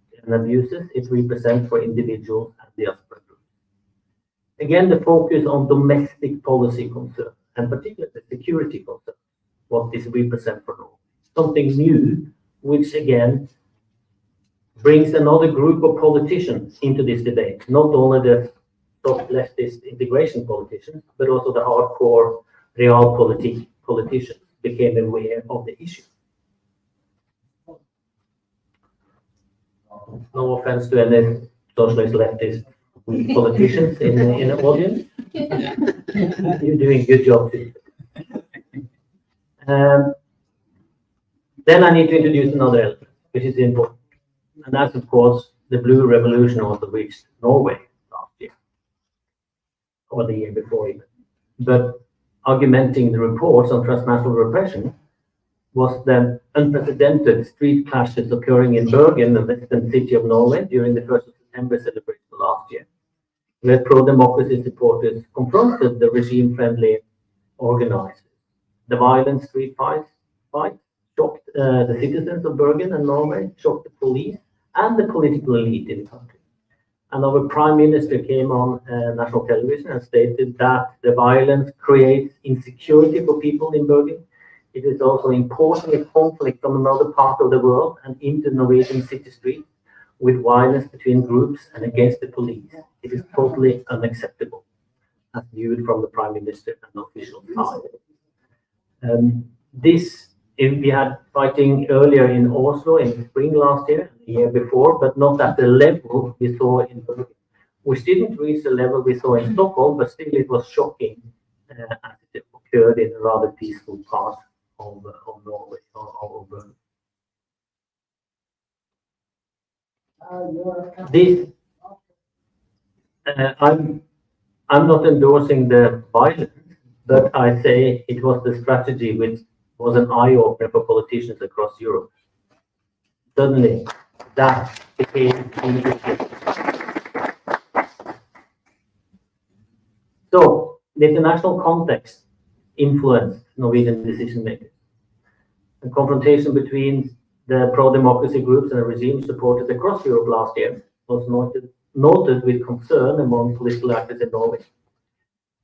represents for individuals and diaspora groups. Again, the focus on domestic policy concerns, and particularly security concerns, what this represents for Norway. Something new, which again brings another group of politicians into this debate, not only the soft leftist integration politicians, but also the hardcore realpolitik politicians became aware of the issue. No offense to any socialist leftist politicians in the audience. You're doing a good job too. Then I need to introduce another element, which is important. And that's, of course, the Blue Revolution also reached Norway last year, or the year before even. But augmenting the reports on transnational repression was the unprecedented street clashes occurring in Bergen, the western city of Norway, during the 1st of September celebration last year, where pro-democracy supporters confronted the regime-friendly organizers. The violent street fight shocked the citizens of Bergen and Norway, shocked the police and the political elite in the country. And our prime minister came on national television and stated that the violence creates insecurity for people in Bergen. It is also importing a conflict from another part of the world and into Norwegian city streets with violence between groups and against the police. It is totally unacceptable, as viewed from the prime minister and official side. We had fighting earlier in Oslo in spring last year, the year before, but not at the level we saw in Bergen, which didn't reach the level we saw in Stockholm, but still it was shocking as it occurred in a rather peaceful part of Norway. I'm not endorsing the violence, but I say it was the strategy which was an eye-opener for politicians across Europe. Suddenly, that became interesting. So, the international context influenced Norwegian decision makers. The confrontation between the pro-democracy groups and the regime supporters across Europe last year was noted with concern among political actors in Norway.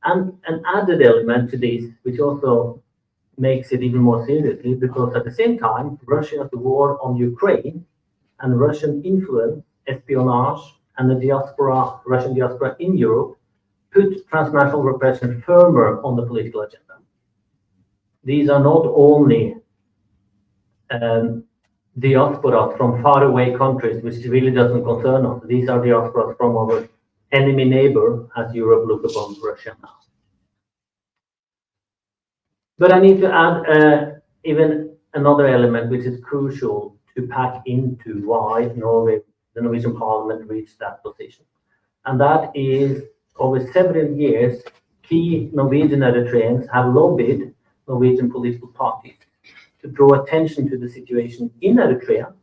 And an added element to this, which also makes it even more seriously, because at the same time, Russia's war on Ukraine and Russian influence, espionage, and the Russian diaspora in Europe put transnational repression firmer on the political agenda. These are not only diasporas from faraway countries, which really doesn't concern us. These are diasporas from our enemy neighbor, as Europe looks upon Russia now. But I need to add even another element which is crucial to pack into why the Norwegian Parliament reached that position. And that is, over several years, key Norwegian Eritreans have lobbied Norwegian political parties to draw attention to the situation in Eritrea,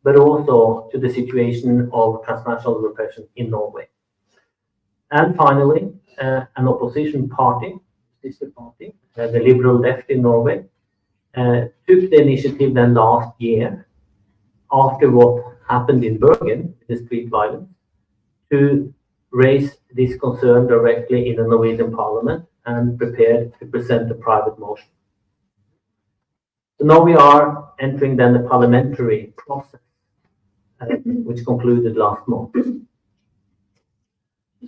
but also to the situation of transnational repression in Norway. And finally, an opposition party, sister party, the Liberal Left in Norway, took the initiative then last year, after what happened in Bergen, the street violence, to raise this concern directly in the Norwegian Parliament and prepared to present a private motion. So now we are entering then the parliamentary process, which concluded last month.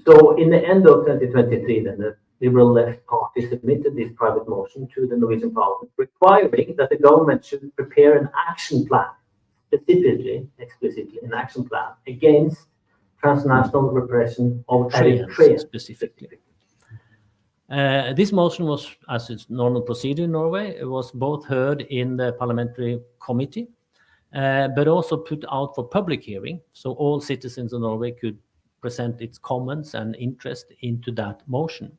So in the end of 2023, then the Liberal Left Party submitted this private motion to the Norwegian Parliament, requiring that the government should prepare an action plan, explicitly an action plan against transnational repression of Eritrea specifically. This motion was, as its normal procedure in Norway, it was both heard in the parliamentary committee, but also put out for public hearing, so all citizens of Norway could present its comments and interest into that motion.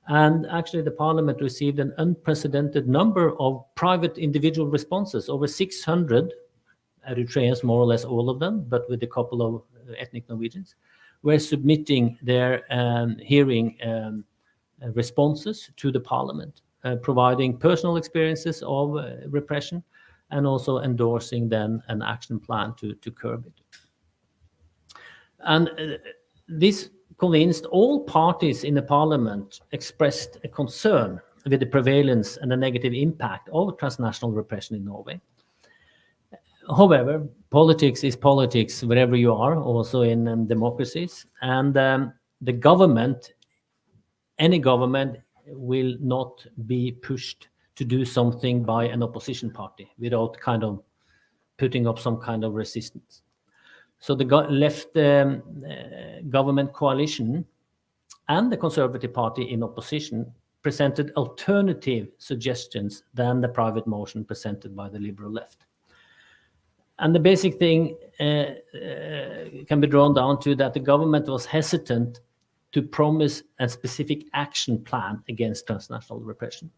And actually the parliament received an unprecedented number of private individual responses, over 600 Eritreans, more or less all of them, but with a couple of ethnic Norwegians, were submitting their hearing responses to the parliament, providing personal experiences of repression and also endorsing then an action plan to curb it. And this convinced all parties in the parliament expressed a concern with the prevalence and the negative impact of transnational repression in Norway. However, politics is politics wherever you are, also in democracies, and the government, any government, will not be pushed to do something by an opposition party without kind of putting up some kind of resistance. So the left government coalition and the Conservative Party in opposition presented alternative suggestions than the private motion presented by the Liberal Left. And the basic thing can be drawn down to that the government was hesitant to promise a specific action plan against transnational repression.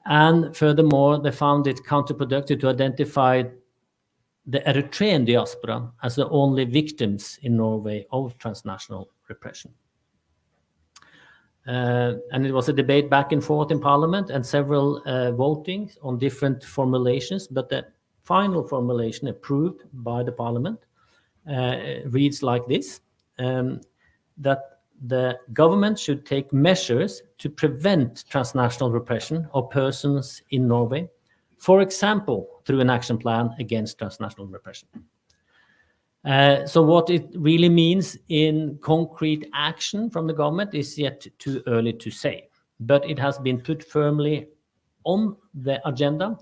And furthermore, they found it counterproductive to identify the Eritrean diaspora as the only victims in Norway of transnational repression. And it was a debate back and forth in Parliament and several votings on different formulations, but the final formulation approved by the Parliament reads like this, that the government should take measures to prevent transnational repression of persons in Norway, for example, through an action plan against transnational repression. So what it really means in concrete action from the government is yet too early to say, but it has been put firmly on the agenda,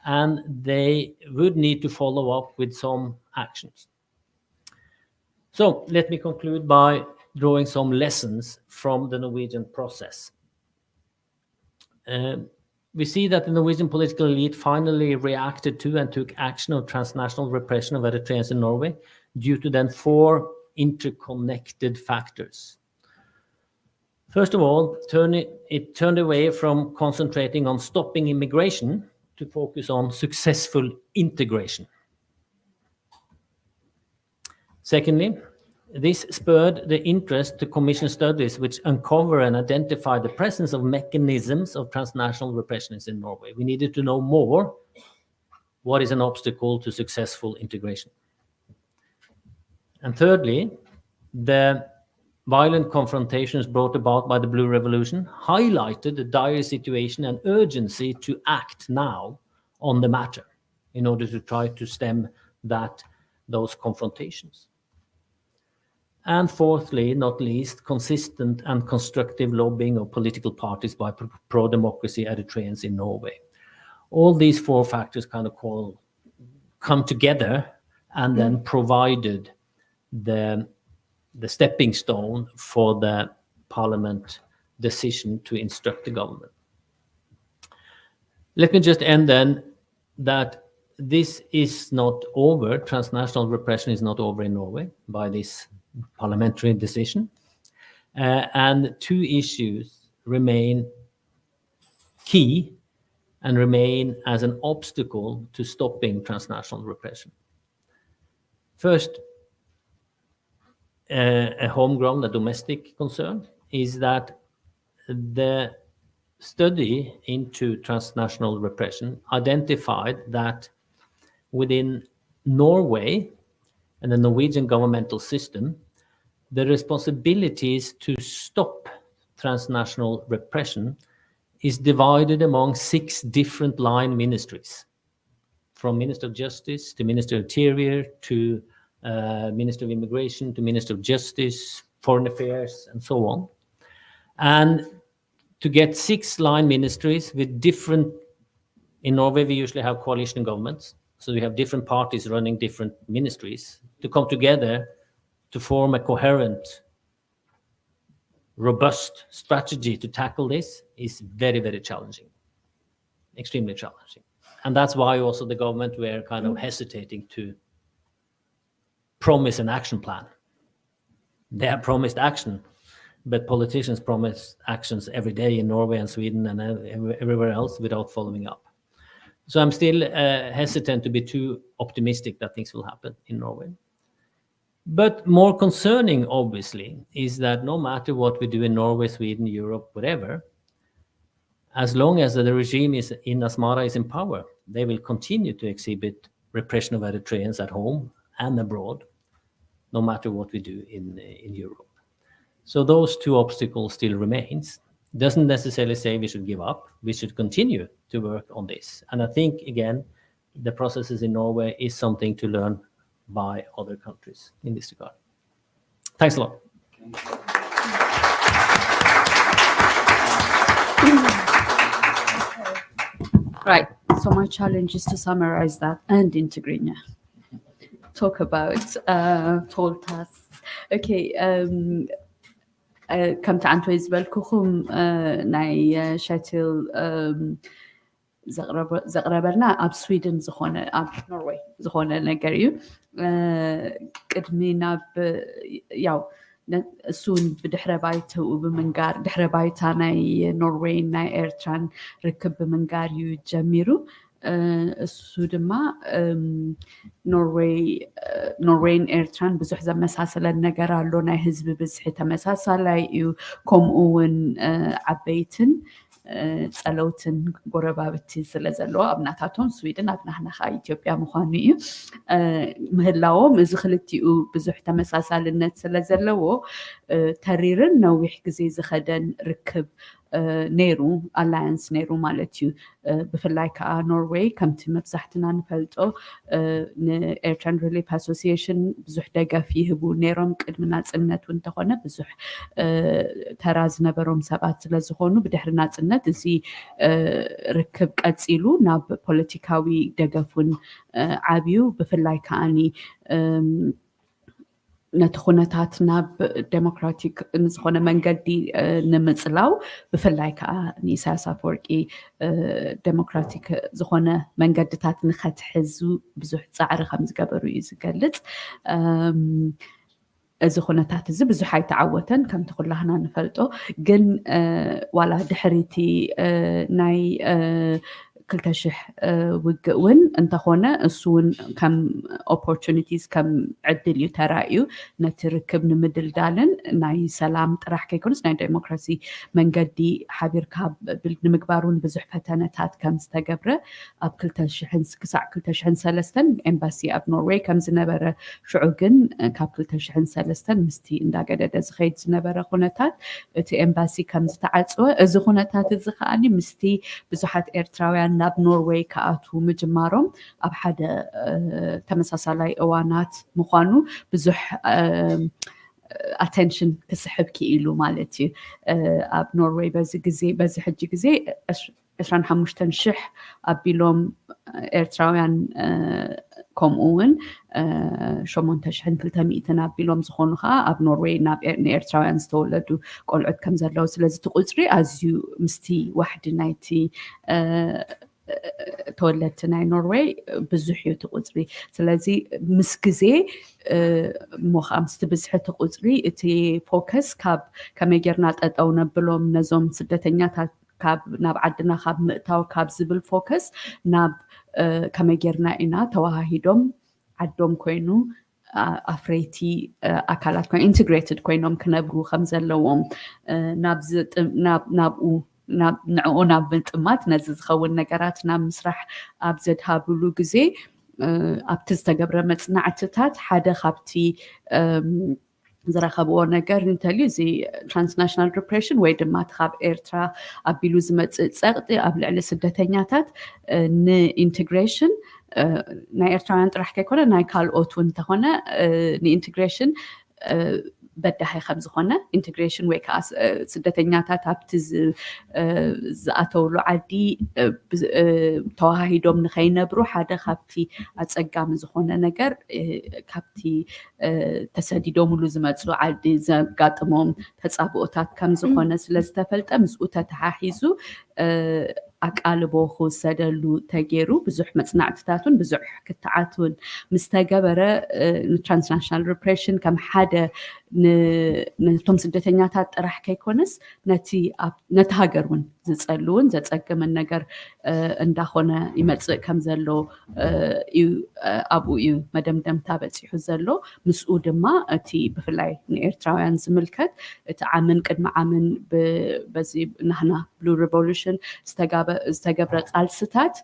and they would need to follow up with some actions. So let me conclude by drawing some lessons from the Norwegian process. We see that the Norwegian political elite finally reacted to and took action of transnational repression of Eritreans in Norway due to then 4 interconnected factors. First of all, it turned away from concentrating on stopping immigration to focus on successful integration. Secondly, this spurred the interest to commission studies which uncover and identify the presence of mechanisms of transnational repression in Norway. We needed to know more what is an obstacle to successful integration. And thirdly, the violent confrontations brought about by the Blue Revolution highlighted the dire situation and urgency to act now on the matter in order to try to stem those confrontations. And fourthly, not least, consistent and constructive lobbying of political parties by pro-democracy Eritreans in Norway. All these 4 factors kind of come together and then provided the stepping stone for the parliament decision to instruct the government. Let me just end then that this is not over. Transnational repression is not over in Norway by this parliamentary decision. And 2 issues remain key and remain as an obstacle to stopping transnational repression. First, a homegrown, a domestic concern is that the study into transnational repression identified that within Norway and the Norwegian governmental system, the responsibilities to stop transnational repression is divided among 6 different line ministries, from Minister of Justice to Minister of Interior to Minister of Immigration to Minister of Justice, Foreign Affairs, and so on. And to get 6 line ministries with different, in Norway we usually have coalition governments, so we have different parties running different ministries, to come together to form a coherent, robust strategy to tackle this is very, very challenging, extremely challenging. And that's why also the government were kind of hesitating to promise an action plan. They have promised action, but politicians promise actions every day in Norway and Sweden and everywhere else without following up. So I'm still hesitant to be too optimistic that things will happen in Norway. But more concerning, obviously, is that no matter what we do in Norway, Sweden, Europe, whatever, as long as the regime is in Asmara is in power, they will continue to exhibit repression of Eritreans at home and abroad, no matter what we do in Europe. So those 2 obstacles still remains. Doesn't necessarily say we should give up. We should continue to work on this. And I think, again, the processes in Norway is something to learn by other countries in this regard. Thanks a lot. Right. So my challenge is to summarize that and integrate. Talk about tall tasks. Okay. كم تعنتوا يزبلكم ناي شاتل زغربرنا أب سويدن زخونة أب نرويج زخونة نجاريو قدمينا ياو سون بدحر بايته وبمنجار دحر بايتا ناي نرويج ناي إيرتران ركب بمنجاريو جميرو السودما نوروين إيرتران بزح زمساسلة النجار لونا هزب بزح تمساسلة يو كم أون عبيتن تسألوتن قربابتي سلزلو أبناتاتهم سويدن أبناحنا خا إثيوبيا مخانية مهلاو مزخلتي بزح تمساسلة النت سلزلو تريرن نويح جزي زخدن ركب نيرو alliance نيرو مالتيو بفلاي كا نوروي كمتي مبزحتنا نفلتو Eritrean Relief Association بزح دقا فيه بو نيروم قدمنا تسنت وانتخونا بزح تراز نبروم سبات لزخونو بدحرنا تسنت زي ركب قتسيلو ناب بوليتيكاوي دقافون عابيو بفلاي كاني نتخونتاتنا ديمقراطيك نزخونا منقدي نمزلاو بفلاي كأني ساسا فوركي ديمقراطيك زخونا منقدتات نخت حزو بزوح صعر خمس قبرو يزقلت زخونتات زي بزوح يتعوتن كم تقول لهنا نفلتو جن ولا دحريتي ناي كل تشح وجوين أنت هنا السون كم opportunities كم عدل يترايو نتركب نمدل دالن ناي سلام تراح كيكونس ناي ديمقراطي من قدي حبير كاب بالمقبارون بزح فتنات كم استجبره أب كل تشحن كسع كل تشحن سلستن إمباسي أب نوروي كم زنبرة شعوجن كاب كل تشحن سلستن مستي إن داقدة دزخيت زنبرة خونتات تي إمباسي كم استعصوا زخونتات الزخاني مستي بزحات إيرتراويان ناب نوروي كأتو مجمارهم أب حدا تمساسالاي أوانات مخانو بزح attention كسحب كيلو مالتي أب نوروي بز حجي جزي إشان حمشتن شح أبيلوم إيرتراويان كم أون شو منتشهن كل تميتنا أبيلوم زخونها أب نوروي ناب إيرتراويان استولدو قلعد كم زلوا سلزت قصري أزيو مستي واحد نايتي تولدتنا نوروي بزحيو تقصري سلازي مسكزي مخامس تبزحي تقصري اتي فوكس كاب كميجرنات أو نبلوم نزوم سدتنيات كاب ناب عدنا خاب مقتاو كاب زبل فوكس ناب كميجرنا إنا تواهيدوم عدوم كوينو أفريتي أكلات كوين integrated كوينوم كنبرو خمزة لوم نابو نعونا بنتمات نزز خون نجاراتنا مسرح أبزد هابلو جزي أبتستجبر مصنعتات حدا خبتي ዝረኸብዎ ነገር እንተልዩ እዚ ትራንስናሽናል ሪፕሬሽን ወይ ድማ ትኻብ ኤርትራ ኣቢሉ ዝመፅእ ፀቕጢ ኣብ ልዕሊ ስደተኛታት ንኢንቴግሬሽን ናይ ኤርትራውያን ጥራሕ ከይኮነ ናይ ካልኦት እውን እንተኾነ ንኢንቴግሬሽን በዳሂ ከም ዝኾነ ኢንቴግሬሽን ወይ ከዓ ስደተኛታት ኣብቲ ዝኣተውሉ ዓዲ ተዋሂዶም ንኸይነብሩ ሓደ ካብቲ ኣፀጋሚ ዝኾነ ነገር ካብቲ ተሰዲዶምሉ ዝመፁ ዓዲ ዘጋጥሞም ተፃብኦታት ከም ዝኾነ ስለ ዝተፈልጠ ምስኡ ተተሓሒዙ ኣቃልቦ ክውሰደሉ ተገይሩ ብዙሕ መፅናዕትታትን ብዙሕ ክትዓትን ምስ ተገበረ ንትራንስናሽናል ሪፕሬሽን ከም ሓደ ነቶም ስደተኛታት ጥራሕ ከይኮነስ ነቲ ሃገር እውን ዝፀልውን ዘፀግምን ነገር እንዳኾነ ይመፅእ ከም ዘሎ ኣብኡ እዩ መደምደምታ በፂሑ ዘሎ ምስኡ ድማ እቲ ብፍላይ ንኤርትራውያን ዝምልከት እቲ ዓመን ቅድሚ ዓመን በዚ ናህና ብሉ ሪቮሉሽን ዝተገብረ ቃልስታት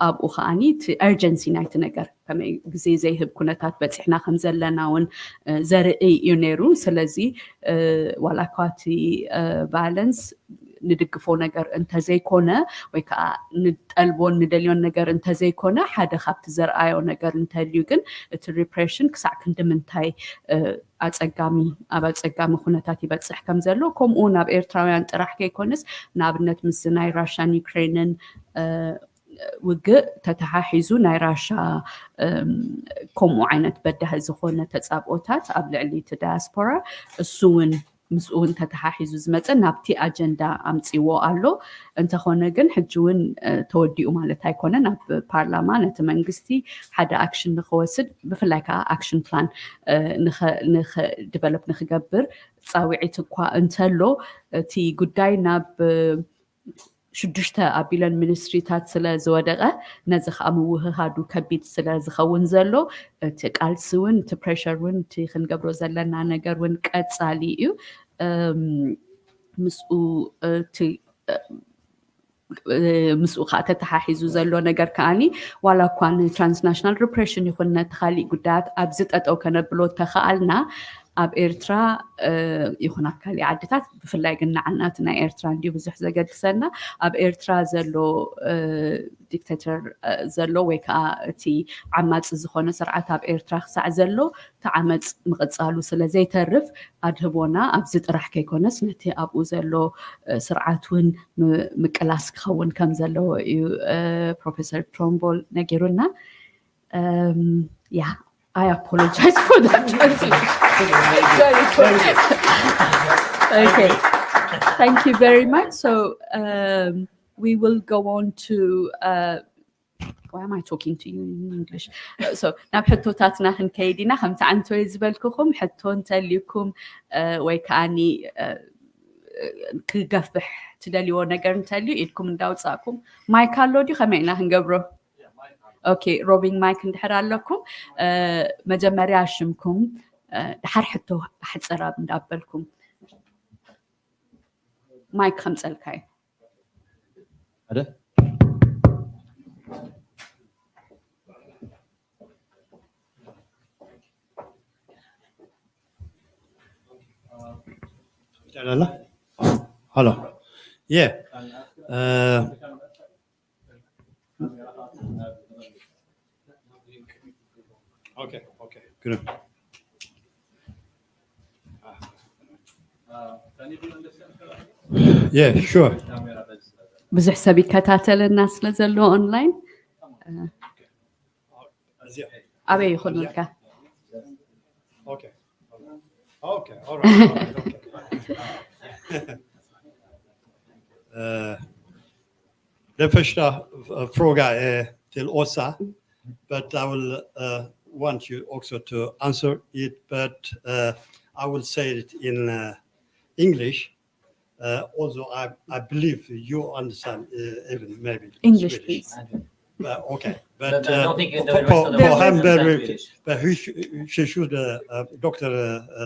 ኣብኡ ከዓኒ እቲ ኤርጀንሲ ናይቲ ነገር ከመይ ግዜ ዘይህብ ኩነታት በፂሕና ከም ዘለና እውን ዘርኢ እዩ ነይሩ ስለዚ ዋላ እኳ እቲ ቫለንስ ንድግፎ ነገር እንተዘይኮነ ወይ ከዓ ንጠልቦን ንደልዮን ነገር እንተዘይኮነ ሓደ ካብቲ ዘርኣዮ ነገር እንተልዩ ግን እቲ ሪፕሬሽን ክሳዕ ክንዲ ምንታይ ኣፀጋሚ ኩነታት ይበፅሕ ከም ዘሎ ከምኡ ናብ ኤርትራውያን ጥራሕ ከይኮነስ ንኣብነት ምስ ናይ ራሽያን ዩክሬንን ውግእ ተተሓሒዙ ናይ ራሻ ከምኡ ዓይነት በዳሂ ዝኾነ ተፃብኦታት ኣብ ልዕሊ እቲ ዳያስፖራ እሱ እውን ምስኡ እውን ተተሓሒዙ ዝመፀ ናብቲ ኣጀንዳ ኣምፂዎ ኣሎ እንተኾነ ግን ሕጂ እውን ተወዲኡ ማለት ኣይኮነን ኣብ ፓርላማ ነቲ መንግስቲ ሓደ ኣክሽን ንክወስድ ብፍላይ ከዓ ኣክሽን ፕላን ዲቨሎፕ ንክገብር ፃዊዒት እኳ እንተሎ እቲ ጉዳይ ናብ 6 ኣቢለን ሚኒስትሪታት ስለ ዝወደቐ ነዚ ከዓ ምውህሃዱ ከቢድ ስለ ዝኸውን ዘሎ እቲ ቃልሲ እውን እቲ ፕሬሸር እውን እቲ ክንገብሮ ዘለና ነገር እውን ቀፃሊ እዩ ምስኡ ከዓ ተተሓሒዙ ዘሎ ነገር ከዓኒ ዋላ እኳ ንትራንስናሽናል ሪፕሬሽን ይኹን ነቲ ካሊእ ጉዳያት ኣብዚ ጠጠው ከነብሎ ተኸኣልና ኣብ ኤርትራ ይኹን ኣብ ካሊእ ዓድታት ብፍላይ ግን ንዓና እቲ ናይ ኤርትራ እንዲሁ ብዙሕ ዘገድሰና ኣብ ኤርትራ ዘሎ ዲክቴተር ዘሎ ወይ ከዓ እቲ ዓማፂ ዝኾነ ስርዓት ኣብ ኤርትራ ክሳዕ ዘሎ እቲ ዓመፅ ምቕፃሉ ስለ ዘይተርፍ ኣድህቦና ኣብዚ ጥራሕ ከይኮነስ ነቲ ኣብኡ ዘሎ ስርዓት እውን ምቅላስ ክኸውን ከም ዘለዎ እዩ ፕሮፌሰር ትሮምቦል ነጊሩና ያ I apologize for that translation. Okay, thank you very much. So we will go on to, why am I talking to you in English? So now حتوتاتنا هنكيدينا خمسة عن تويز بالكم حتون تليكم ويكاني كجفح تدليو نجرن تليو إدكم داوت ساكم ما يكالو دي خمينا هنجبره. اوكي روبينج مايك ندحر لكم مجمريا شمكم دحر حتو حد صراب ندابلكم مايك 5 الكاي هذا لا هلا yeah Okay, good. Can you understand? Yeah, sure. ብዙሕ ሰብ ይከታተለና ስለ ዘሎ ኦንላይን ኣበይ ይኹን ልካ Okay, all right. Den första frågan är till Åsa, but I will want you also to answer it, but I will say it in English. Although I believe you understand even maybe English, Swedish. please. Okay, but I don't think the rest of the for him, Swedish. but she should, Dr.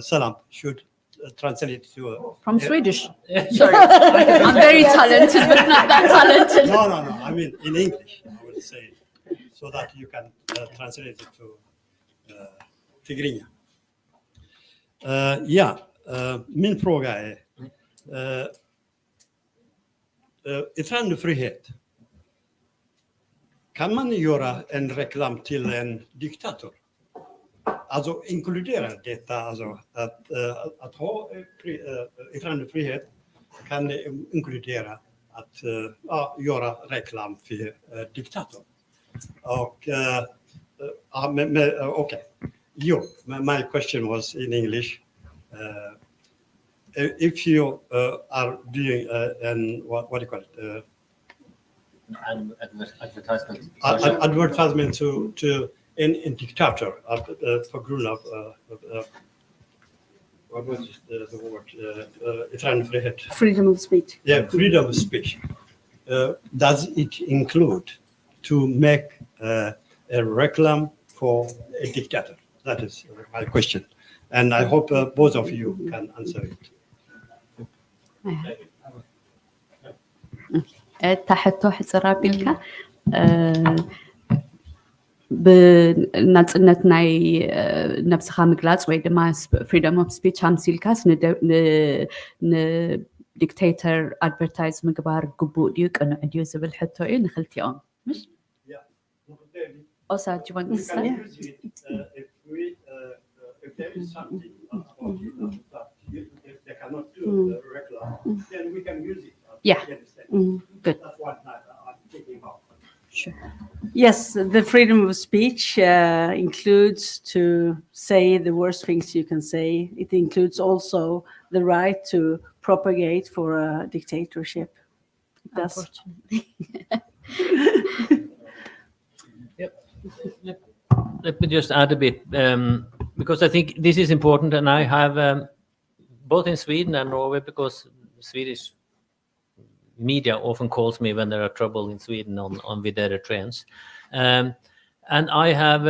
Salam should translate it to From Swedish. Sorry, I'm very talented, but not that talented. No. I mean in English. I will say it so that you can translate it to Tigrinya. Min fråga är yttrandefrihet. Kan man göra en reklam till en diktator? Alltså inkludera detta, alltså att ha yttrandefrihet kan inkludera att göra reklam för diktator. Och okay. My question was in English. If you are doing what do you call it? Advertisement to en diktator på grund av what was the word? Yttrandefrihet. Freedom of speech. Yeah, freedom of speech. Does it include to make a reclam for a dictator? That is my question. And I hope both of you can answer it. تحته حصر أبيلك بناتنا ناي نفسها مقلاص ويدا ما freedom of speech هانسيلكاس ن dictator advertise مقبار قبود يك أنا عديو زبل حتى إيه نخلتي أم مش؟ Also, do you want to say? If there is something that they cannot do the reclam, then we can use it. Yeah. Good. That's what I'm thinking about. Sure. Yes, the freedom of speech includes to say the worst things you can say. It includes also the right to propagate for a dictatorship. That's Let me just add a bit, because I think this is important, and I have both in Sweden and Norway, because Swedish media often calls me when there are trouble in Sweden on with Eritreans, and I have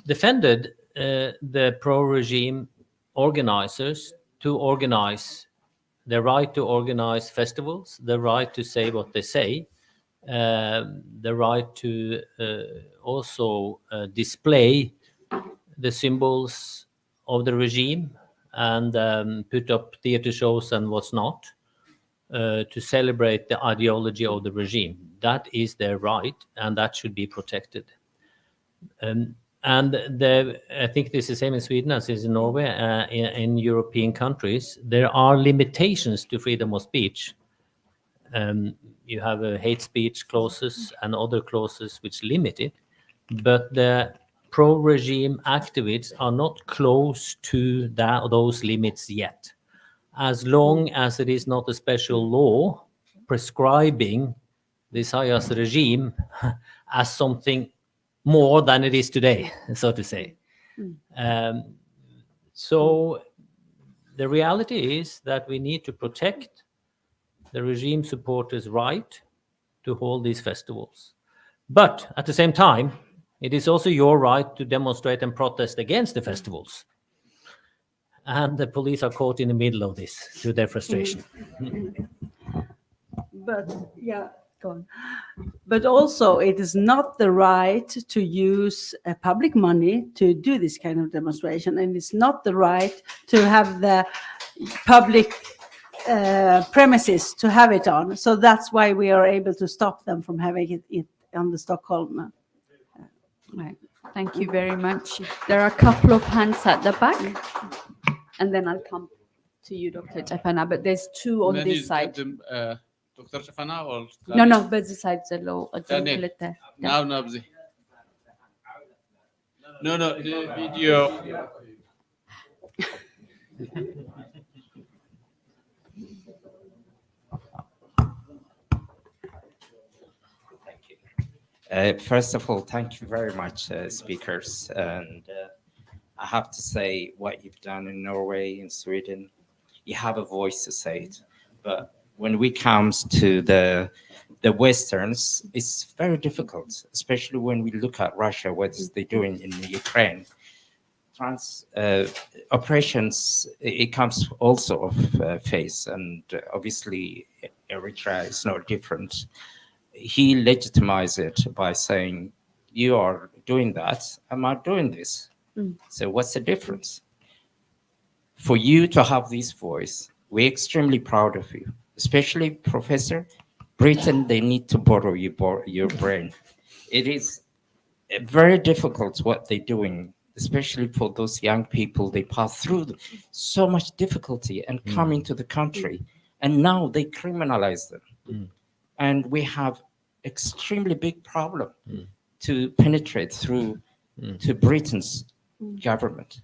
defended the pro-regime organizers to organize, the right to organize festivals, the right to say what they say, the right to also display the symbols of the regime and put up theater shows and what's not, to celebrate the ideology of the regime. That is their right, and that should be protected. And I think this is the same in Sweden as is in Norway. In European countries, there are limitations to freedom of speech. You have hate speech clauses and other clauses which limit it, but the pro-regime activists are not close to those limits yet. As long as it is not a special law prescribing the Isaias regime as something more than it is today, so to say. So the reality is that we need to protect the regime supporters' right to hold these festivals. But at the same time, it is also your right to demonstrate and protest against the festivals. And the police are caught in the middle of this to their frustration. But yeah, go on. But also, it is not the right to use public money to do this kind of demonstration, and it's not the right to have the public premises to have it on. So that's why we are able to stop them from having it on the Stockholm. Right. Thank you very much. There are a couple of hands at the back, and then I'll come to you, Dr. Jafana, but there's two on this side. Dr. Jafana or No, but this side is low. Now, Nabzi. No, the video. First of all, thank you very much, speakers. And I have to say, what you've done in Norway, in Sweden, you have a voice to say it. But when we comes to the Westerns, it's very difficult, especially when we look at Russia, what is they doing in Ukraine. Operations, it comes also of face, and obviously Eritrea is no different. He legitimized it by saying, you are doing that, I'm not doing this. So what's the difference? for you to have this voice, we're extremely proud of you, especially Professor. Britain, they need to borrow your brain. It is very difficult what they're doing, especially for those young people. They pass through so much difficulty and come into the country, and now they criminalize them. And we have extremely big problem to penetrate through to Britain's government.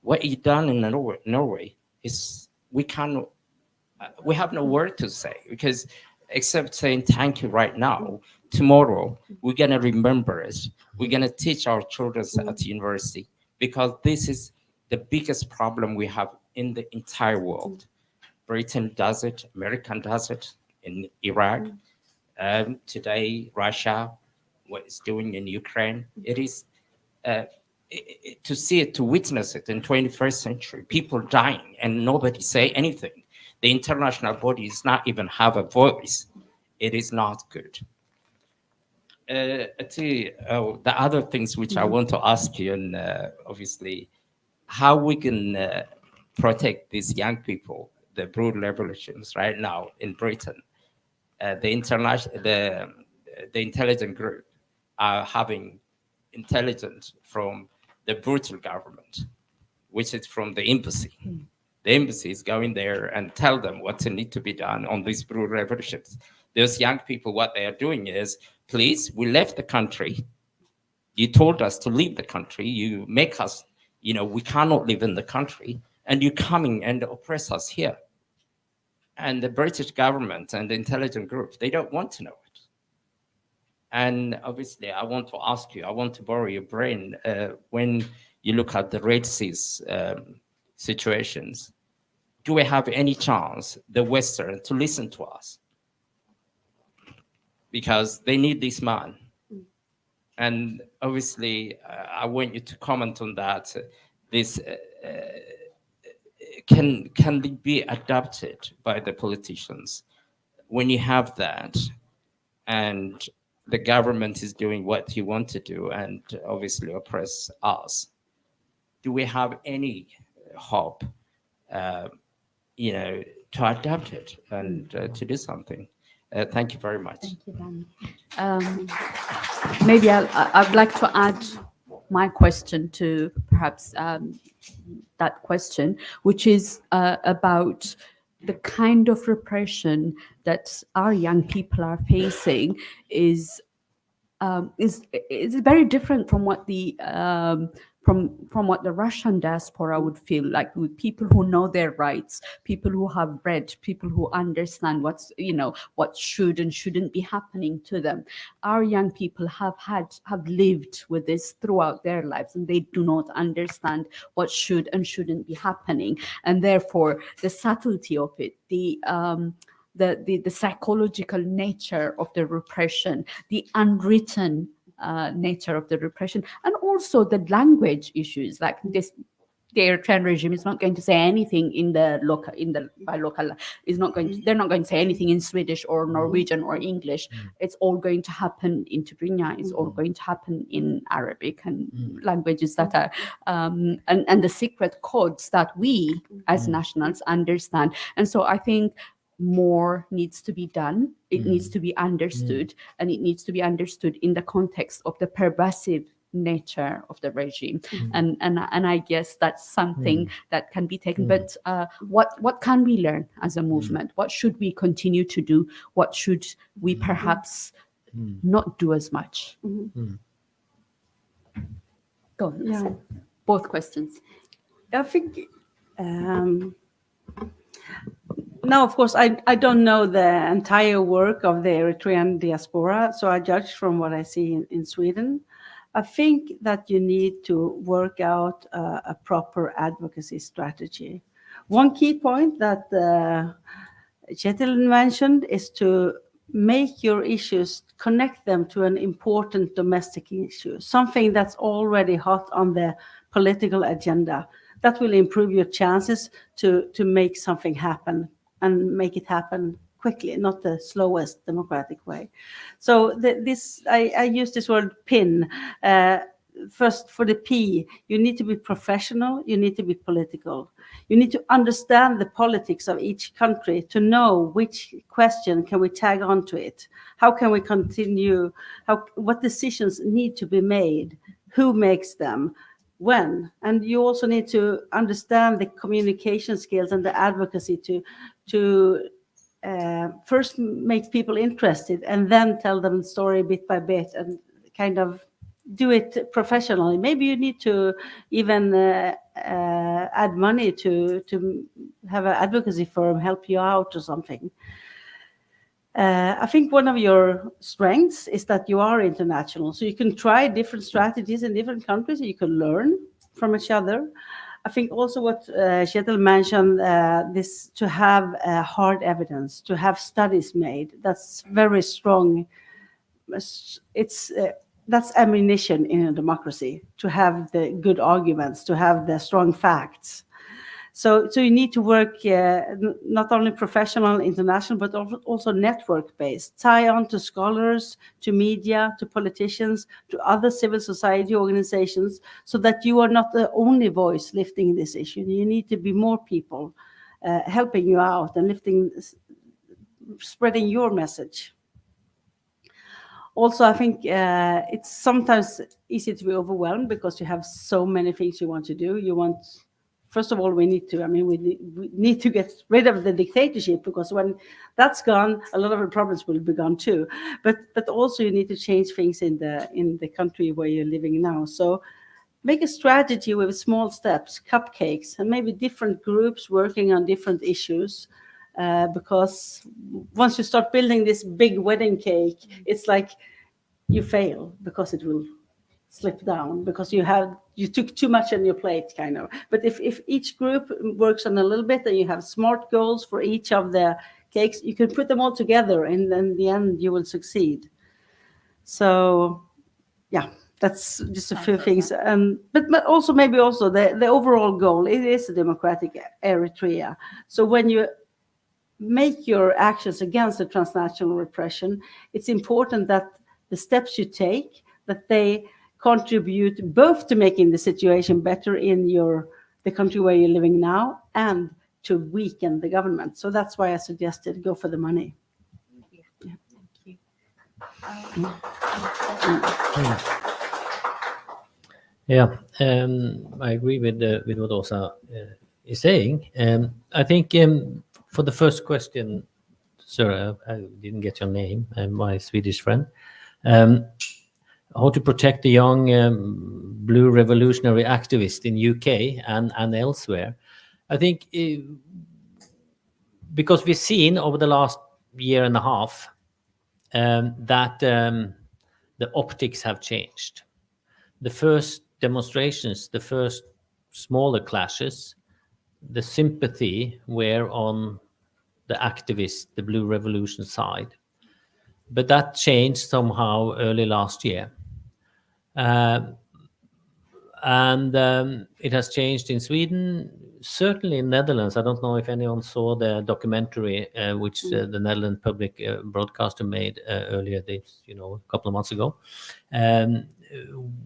What you done in Norway is we have no word to say, because except saying thank you right now. Tomorrow we're gonna remember it. We're gonna teach our children at university, because this is the biggest problem we have in the entire world. Britain does it, America does it in Iraq, today Russia, what it's doing in Ukraine. It is to see it, to witness it in 21st century, people dying and nobody say anything. The international bodies not even have a voice. It is not good. The other things which I want to ask you, and obviously, how we can protect these young people, the brutal revolutions right now in Britain. The intelligence group are having intelligence from the brutal government, which is from the embassy. The embassy is going there and tell them what need to be done on these brutal revolutions. Those young people, what they are doing is, please, we left the country. You told us to leave the country. You make us, we cannot live in the country, and you're coming and oppress us here. And the British government and the intelligence groups, they don't want to know it. And obviously, I want to ask you, I want to borrow your brain. When you look at the Red Sea situations, do we have any chance, the Western, to listen to us? Because they need this man. And obviously, I want you to comment on that. This can be adapted by the politicians. When you have that, and the government is doing what you want to do, and obviously oppress us, do we have any hope, to adapt it and to do something? Thank you very much. Thank you, Danny. Maybe I'd like to add my question to perhaps that question, which is about the kind of repression that our young people are facing is very different from what the from what the Russian diaspora would feel like, with people who know their rights, people who have read, people who understand what should and shouldn't be happening to them. Our young people have lived with this throughout their lives, and they do not understand what should and shouldn't be happening. And therefore, the subtlety of it, the psychological nature of the repression, the unwritten nature of the repression, and also the language issues, like this. The Eritrean regime is not going to say anything they're not going to say anything in Swedish or Norwegian or English. It's all going to happen in Tigrinya. It's all going to happen in Arabic and languages that are and the secret codes that we as nationals understand. And so I think more needs to be done. It needs to be understood, and it needs to be understood in the context of the pervasive nature of the regime. And I guess that's something that can be taken. But what can we learn as a movement? What should we continue to do? What should we perhaps not do as much? Go on. Yeah. Both questions. I think now, of course, I don't know the entire work of the Eritrean diaspora, so I judge from what I see in Sweden. I think that you need to work out a proper advocacy strategy. One key point that Kjetil mentioned is to make your issues, connect them to an important domestic issue, something that's already hot on the political agenda. That will improve your chances to make something happen, and make it happen quickly, not the slowest democratic way. So I use this word PIN, first for the P, you need to be professional, you need to be political. You need to understand the politics of each country to know which question can we tag onto it. How can we continue? What decisions need to be made? Who makes them? When? And you also need to understand the communication skills and the advocacy to first make people interested and then tell them the story bit by bit and kind of do it professionally. Maybe you need to even add money to have an advocacy firm help you out or something. I think one of your strengths is that you are international, so you can try different strategies in different countries. You can learn from each other. I think also what Kjetil mentioned, this to have hard evidence, to have studies made. That's very strong. That's ammunition in a democracy, to have the good arguments, to have the strong facts. So you need to work not only professional, international, but also network-based. Tie on to scholars, to media, to politicians, to other civil society organizations, so that you are not the only voice lifting this issue. You need to be more people helping you out and spreading your message. Also, I think it's sometimes easy to be overwhelmed because you have so many things you want to do. First of all, we need to get rid of the dictatorship, because when that's gone, a lot of the problems will be gone too. But also you need to change things in the country where you're living now. So make a strategy with small steps, cupcakes, and maybe different groups working on different issues. Because once you start building this big wedding cake, it's like you fail because it will slip down because you took too much on your plate, kind of. But if each group works on a little bit and you have smart goals for each of the cakes, you can put them all together, and then in the end you will succeed. So yeah, that's just a few things. But also maybe also the overall goal, it is a democratic Eritrea. So when you make your actions against the transnational repression, it's important that the steps you take, that they contribute both to making the situation better in the country where you're living now and to weaken the government. So that's why I suggested go for the money. Yeah, thank you. Yeah, I agree with what Åsa is saying. I think for the first question, sir, I didn't get your name, my Swedish friend. How to protect the young blue revolutionary activists in UK and elsewhere. I think because we've seen over the last year and a half that the optics have changed. The first demonstrations, the first smaller clashes, the sympathy were on the activists, the blue revolution side. But that changed somehow early last year. And it has changed in Sweden, certainly in Netherlands. I don't know if anyone saw the documentary which the Netherlands public broadcaster made earlier this, a couple of months ago,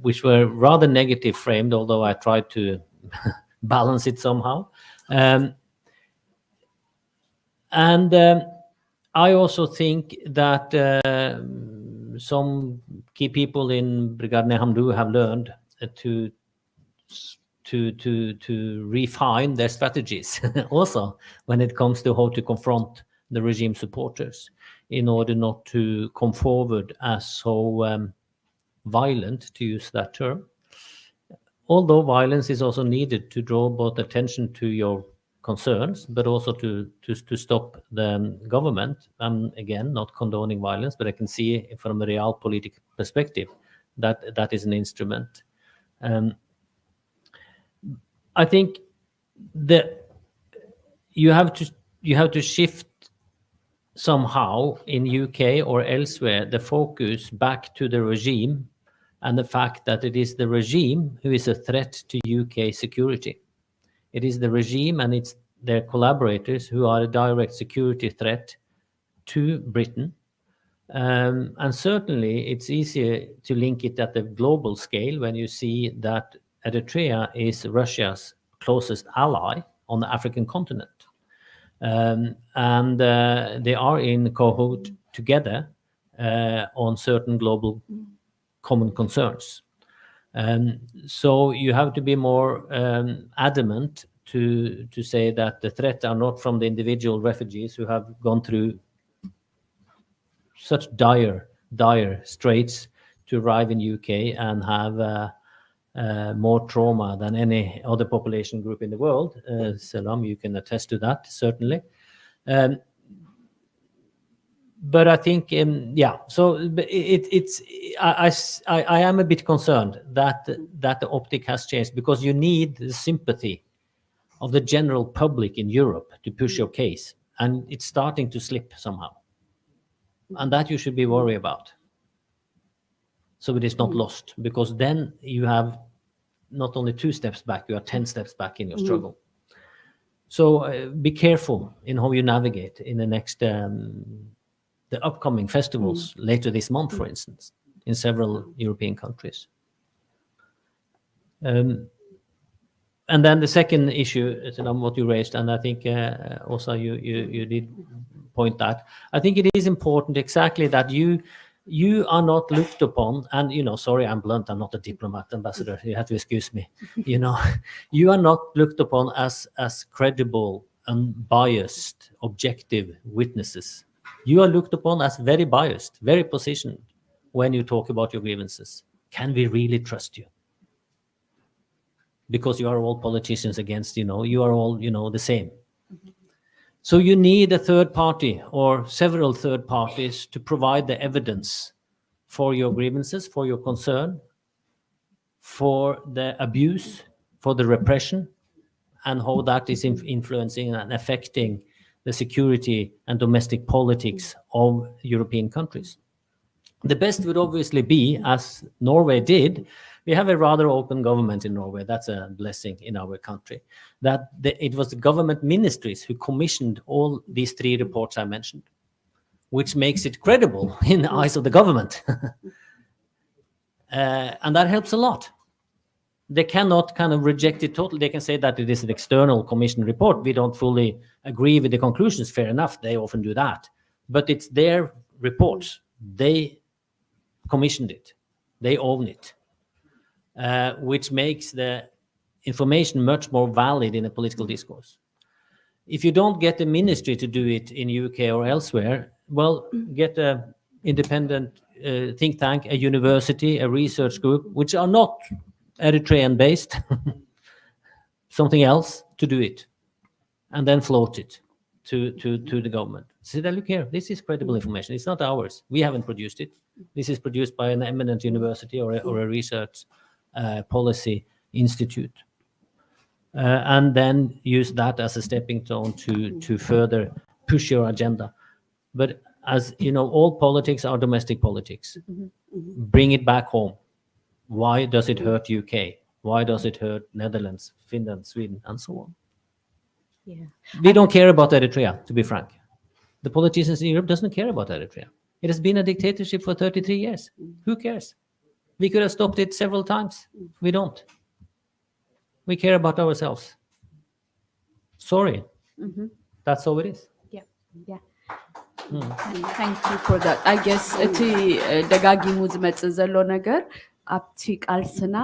which were rather negative framed, although I tried to balance it somehow. And I also think that some key people in Brigade Nehamdu have learned to refine their strategies also when it comes to how to confront the regime supporters in order not to come forward as so violent, to use that term. Although violence is also needed to draw both attention to your concerns, but also to stop the government. I'm again not condoning violence, but I can see from a real political perspective that is an instrument. I think that you have to shift somehow in UK or elsewhere the focus back to the regime and the fact that it is the regime who is a threat to UK security. It is the regime and it's their collaborators who are a direct security threat to Britain And certainly it's easier to link it at the global scale when you see that Eritrea is Russia's closest ally on the African continent. And they are in cohort together on certain global common concerns. So you have to be more adamant to say that the threat are not from the individual refugees who have gone through such dire straits to arrive in UK and have more trauma than any other population group in the world. Salam, you can attest to that, certainly. But I think, so I am a bit concerned that the optic has changed, because you need the sympathy of the general public in Europe to push your case, and it's starting to slip somehow. And that you should be worried about, so it is not lost, because then you have not only 2 steps back, you are 10 steps back in your struggle. So be careful in how you navigate in the next, the upcoming festivals later this month, for instance, in several European countries. And then the second issue is what you raised, and I think also you did point that. I think it is important exactly that you are not looked upon, and sorry, I'm blunt, I'm not a diplomat, ambassador, you have to excuse me. You are not looked upon as credible, unbiased, objective witnesses. You are looked upon as very biased, very positioned when you talk about your grievances. Can we really trust you? Because you are all politicians against, you are all, the same. So you need a third party or several third parties to provide the evidence for your grievances, for your concern, for the abuse, for the repression, and how that is influencing and affecting the security and domestic politics of European countries. The best would obviously be, as Norway did, we have a rather open government in Norway. That's a blessing in our country. That it was the government ministries who commissioned all these 3 reports I mentioned, which makes it credible in the eyes of the government. And that helps a lot. They cannot kind of reject it totally. They can say that it is an external commission report. We don't fully agree with the conclusions. Fair enough. They often do that. But it's their reports. They commissioned it. They own it. Which makes the information much more valid in a political discourse. If you don't get the ministry to do it in UK or elsewhere, well, get an independent think tank, a university, a research group, which are not Eritrean based, something else to do it, and then float it to the government. Say that, look here, this is credible information. It's not ours. We haven't produced it. This is produced by an eminent university or a research policy institute, and then use that as a stepping stone to further push your agenda. But as you know, all politics are domestic politics. Bring it back home. Why does it hurt UK? Why does it hurt Netherlands, Finland, Sweden, and so on? Yeah. We don't care about Eritrea, to be frank. The politicians in Europe doesn't care about Eritrea. It has been a dictatorship for 33 years. Who cares? We could have stopped it several times. We don't. We care about ourselves. Sorry. That's how it is. Yeah. Thank you for that. I guess እቲ ደጋጊሙ ዝመጽእ ዘሎ ነገር ኣብቲ ቃልስና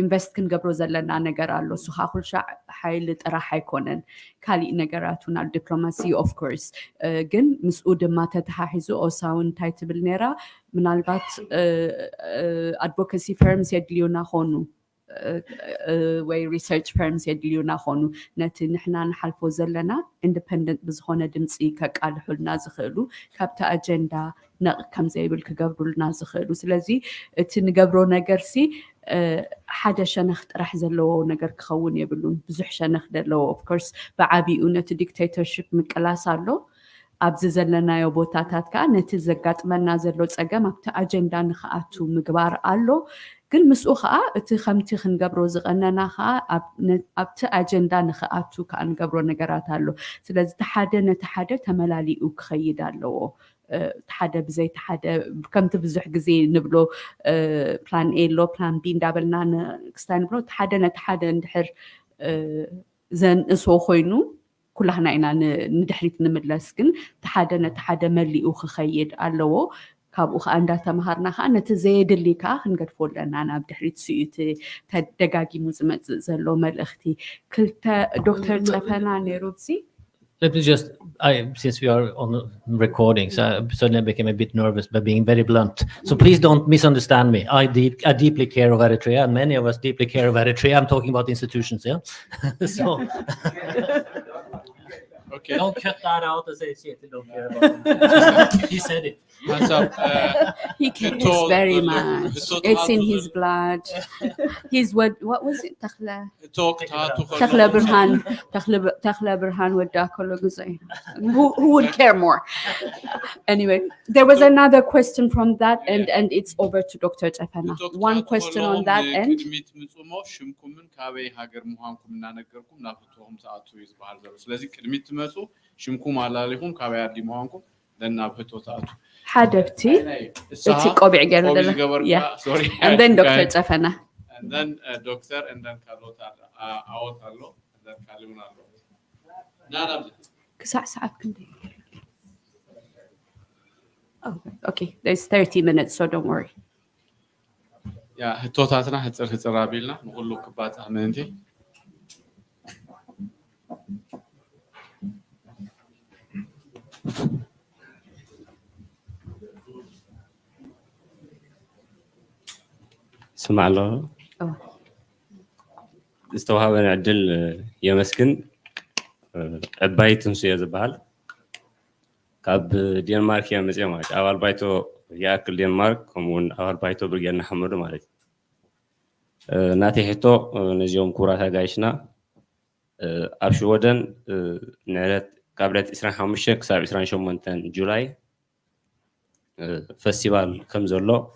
ኢንቨስት ክንገብሮ ዘለና ነገር ኣሎ። እሱ ከዓ ኩልሻዕ ሓይሊ ጥራሕ ኣይኮነን፣ ካሊእ ነገራቱን ኣብ ዲፕሎማሲ ኦፍ ኮርስ ግን ምስኡ ድማ ተተሓሒዙ ኦሳውን እንታይ ትብል ነራ ምናልባት ኣድቮካሲ ፈርምስ የድልዩና ኾኑ ወይ ሪሰርች ፈርምስ የድልዩና ኾኑ ነቲ ንሕና ንሓልፎ ዘለና ኢንዲፐንደንት ብዝኾነ ድምፂ ከቃልሑልና ዝኽእሉ ካብቲ ኣጀንዳ ነቕ ከም ዘይብል ክገብሩልና ዝኽእሉ። ስለዚ እቲ ንገብሮ ነገርሲ ሓደ ሸነኽ ጥራሕ ዘለዎ ነገር ክኸውን የብሉን፣ ብዙሕ ሸነኽ ዘለዎ ኦፍኮርስ ብዓቢኡ ነቲ ዲክቴተርሽፕ ምቅላስ ኣሎ። ኣብዚ ዘለናዮ ቦታታት ከዓ ነቲ ዘጋጥመና ዘሎ ፀገም ኣብቲ ኣጀንዳ ንኽኣቱ ምግባር ኣሎ። ግን ምስኡ ከዓ እቲ ከምቲ ክንገብሮ ዝቐነና ከዓ ኣብቲ ኣጀንዳ ንኽኣቱ ከዓ ንገብሮ ነገራት ኣሎ። ስለዚ እቲ ሓደ ነቲ ሓደ ተመላሊኡ ክኸይድ ኣለዎ ሓደ ብዘይ ሓደ ከምቲ ብዙሕ ግዜ ንብሎ ፕላን ኤ ሎ ፕላን ቢ እንዳበልና ክስታይ ንብሎ ሓደ ነቲ ሓደ እንድሕር ዘንእሶ ኮይኑ ኩላህና ኢና ንድሕሪት ንምለስ ግን ሓደ ነቲ ሓደ መሊኡ ክኸይድ ኣለዎ ካብኡ ከዓ እንዳተምሃርና ከዓ ነቲ ዘየድሊ ከዓ ክንገድፎ ኣለና ናብ ድሕሪት ስዩቲ ተደጋጊሙ ዝመፅእ ዘሎ መልእኽቲ ክልተ ዶክተር ፀፈና ነይሩ ብዚ Let me just, since we are on recording, so I suddenly became a bit nervous by being very blunt. So please don't misunderstand me. I deeply care of Eritrea, and many of us deeply care of Eritrea. I'm talking about institutions, yeah? So, okay. Don't cut that out and say, shit, you don't care about it. He said it. He cares very much. It's in his blood. His what was it? Takhla Burhan who would care more? Anyway, there was another question from that end, and it's over to Dr. Jafana. One question on that end. حدبتي اتي قبع جردله yeah and then Dr. Jafana and then doctor and then Carlota out allo and then Kaluna allo nada ساعات كنت oh okay there's 30 minutes so don't worry yeah توتاتنا حصر رابيلنا نقول له كبات امنتي سمع له استوهابنا عدل يمسكن عبايت تنسي زبال كاب دنمارك يا مزيا ماج اول بايتو ياكل دنمارك كمون اول بايتو برجنا حمد مالك ناتي حتو نزيوم كوراتا غايشنا ابشو ودن نعرت قبلت 25 كساب 28 جولاي فستيفال كم زلو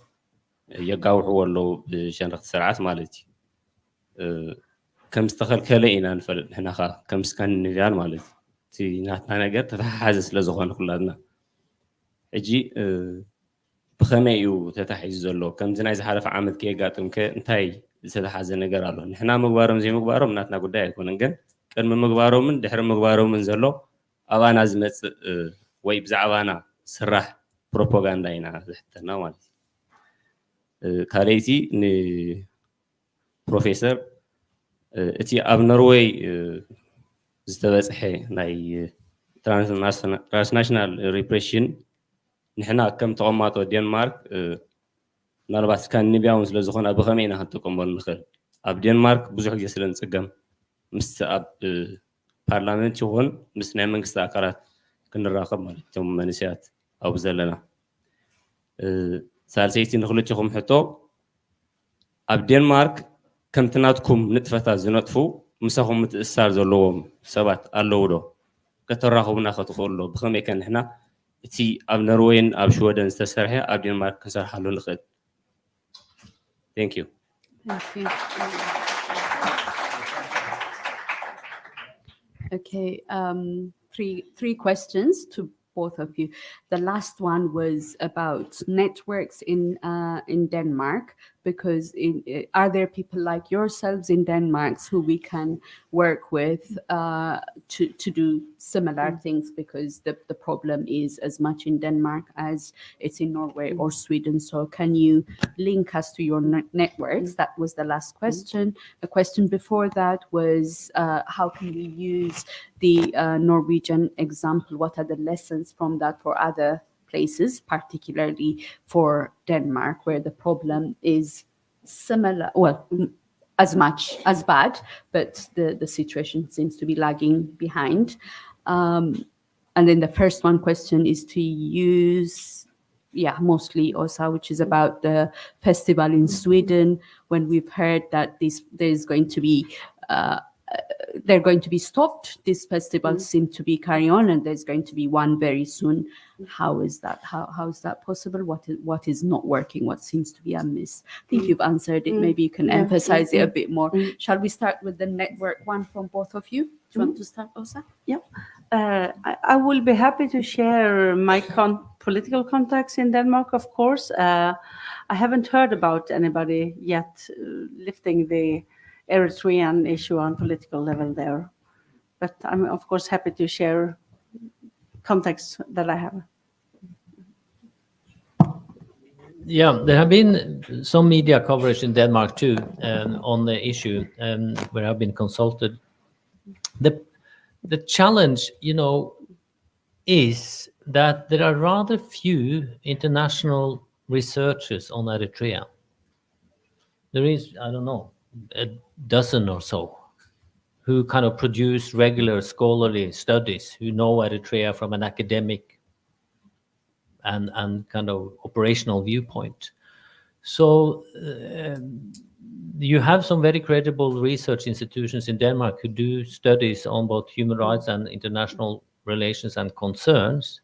يقاوحوا له بشنرخ سرعات مالتي كم استخل كلينا نفل هنا خا كم سكان نجال مالتي تي ناتنا نجر تتحازس لزخون كلنا اجي بخميو تتحيز له كم زنا يزحلف عامد كي قاتم كي انتي تتحاز نجر الله نحنا مقبارم زي مقبارم ناتنا قداي يكون نجن كان من مقبارم من دحر مقبارم من زلو أبانا زمت وي بزعبانا سرح بروباغاندا زحتنا مالتي كاريتي ني بروفيسور اتي اب نروي زتبصحي ناي ترانسناشنال ريبريشن نحنا كم تقماطو دنمارك نالباس كان نبياون سلا زخون اب خمينا هتقمون نخل اب دنمارك بزح جي سلن صقم مس اب بارلمنت يكون مس ناي منغست اكارات كنراقب مالتهم منسيات او زلنا سالسيتي نخلتكم حتو اب دنمارك كم تناتكم نتفتا زنطفو مسخم متأثر زلوهم سبات اللودو كتراخبنا خطخلو بخمي كان احنا تي اب نروين اب شودن استسرحي اب دنمارك كسرحلو نخد Thank you. Thank you. Okay, three questions to both of you. The last one was about networks in Denmark, because are there people like yourselves in Denmark who we can work with to do similar things, because the problem is as much in Denmark as it's in Norway or Sweden. So can you link us to your networks? That was the last question. The question before that was how can we use the Norwegian example? What are the lessons from that for other places, particularly for Denmark, where the problem is similar, well, as much as bad, but the situation seems to be lagging behind. And then the first one question is to use, mostly OSA, which is about the festival in Sweden, when we've heard that there's going to be they're going to be stopped. These festivals seem to be carrying on, and there's going to be one very soon. How is that? How is that possible? What is not working? What seems to be amiss? I think you've answered it. Maybe you can emphasize it a bit more. Shall we start with the network one from both of you? Do you want to start, Osa? Yeah. I will be happy to share my political contacts in Denmark, of course. I haven't heard about anybody yet lifting the Eritrean issue on political level there. But I'm, of course, happy to share contacts that I have. Yeah, there have been some media coverage in Denmark too on the issue where I've been consulted. The challenge, is that there are rather few international researchers on Eritrea. There is, I don't know, a dozen or so who kind of produce regular scholarly studies, who know Eritrea from an academic and kind of operational viewpoint. So you have some very credible research institutions in Denmark who do studies on both human rights and international relations and concerns.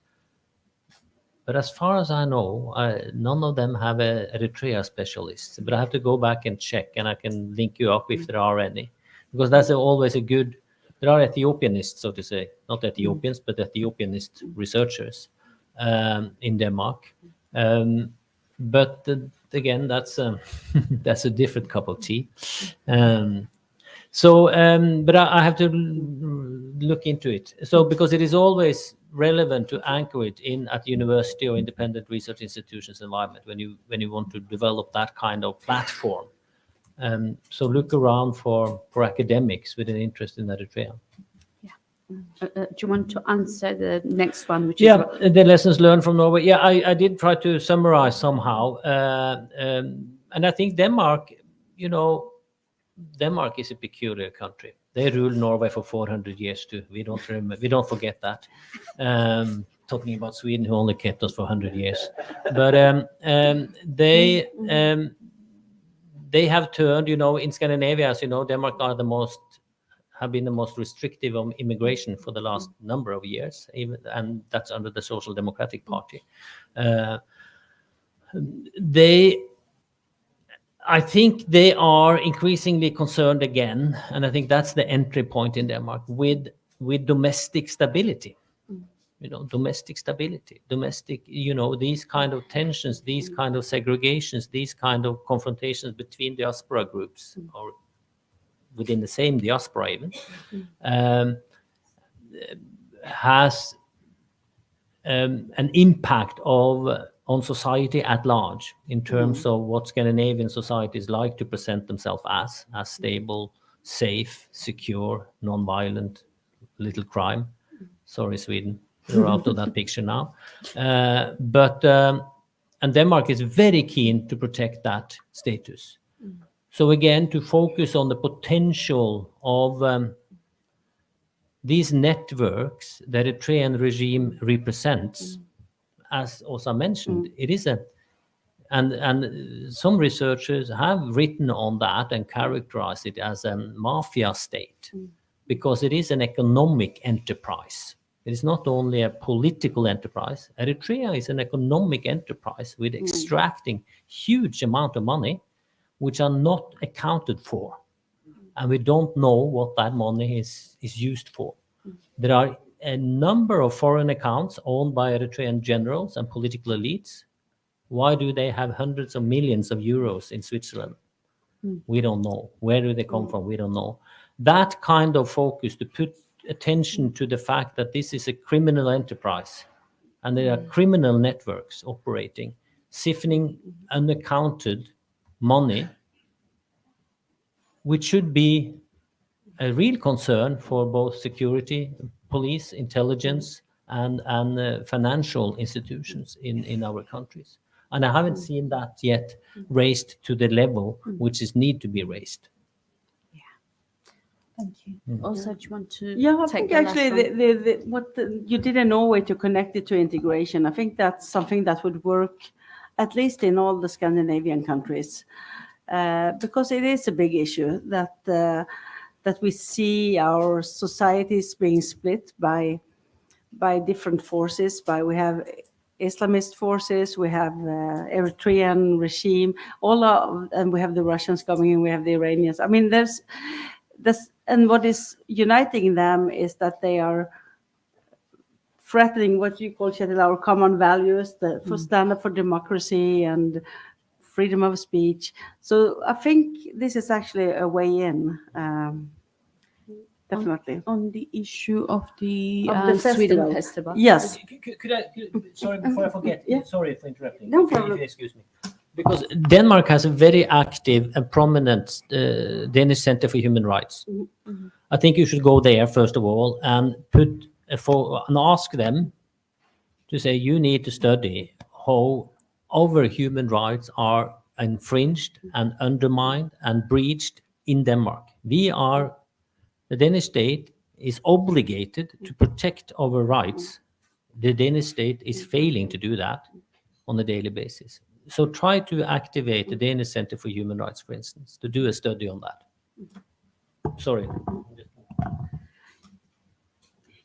But as far as I know, none of them have a Eritrea specialist. But I have to go back and check, and I can link you up if there are any. Because that's always a good... There are Ethiopianists, so to say. Not Ethiopians, but Ethiopianist researchers in Denmark. But again, that's that's a different cup of tea. But I have to look into it. So because it is always relevant to anchor it in at university or independent research institutions environment when you want to develop that kind of platform. So look around for academics with an interest in Eritrea. Do you want to answer the next one? Which is the lessons learned from Norway. Yeah, I did try to summarize somehow. And I think Denmark, Denmark is a peculiar country. They ruled Norway for 400 years too. We don't forget that. Talking about Sweden, who only kept us for 100 years. But they have turned, in Scandinavia, as you know, Denmark have been the most restrictive on immigration for the last number of years, and that's under the Social Democratic Party. I think they are increasingly concerned again, and I think that's the entry point in Denmark with domestic stability. Domestic stability, these kind of tensions, these kind of segregations, these kind of confrontations between diaspora groups or within the same diaspora even, has an impact on society at large in terms of what Scandinavian society is like to present themselves as stable, safe, secure, non-violent, little crime. Sorry, Sweden, you're out of that picture now. And Denmark is very keen to protect that status. So again, to focus on the potential of these networks that the Eritrean regime represents, as Åsa mentioned, it is and some researchers have written on that and characterized it as a mafia state, because it is an economic enterprise. It is not only a political enterprise. Eritrea is an economic enterprise with extracting huge amount of money, which are not accounted for. And we don't know what that money is used for. There are a number of foreign accounts owned by Eritrean generals and political elites. Why do they have hundreds of millions of euros in Switzerland? We don't know. Where do they come from? We don't know. That kind of focus, to put attention to the fact that this is a criminal enterprise and there are criminal networks operating, siphoning unaccounted money, which should be a real concern for both security, police, intelligence, and financial institutions in our countries. And I haven't seen that yet raised to the level which is need to be raised. Thank you. Also, do you want to I think actually what you did in Norway to connect it to integration, I think that's something that would work at least in all the Scandinavian countries, because it is a big issue that we see our societies being split by different forces. We have Islamist forces, we have Eritrean regime, and we have the Russians coming in, we have the Iranians. I mean, there's this, and what is uniting them is that they are threatening what you call, Kjetil, our common values, for stand up for democracy and freedom of speech. So I think this is actually a way in. Definitely. On the issue of the, Of the Sweden festival. festival. Yes. Sorry, before I forget, Yeah. sorry for interrupting. No If you problem. excuse me. Because Denmark has a very active and prominent Danish Center for Human Rights. I think you should go there first of all and and ask them to say you need to study how our human rights are infringed and undermined and breached in Denmark. The Danish state is obligated to protect our rights. The Danish state is failing to do that on a daily basis. So try to activate the Danish Center for Human Rights, for instance, to do a study on that. Sorry.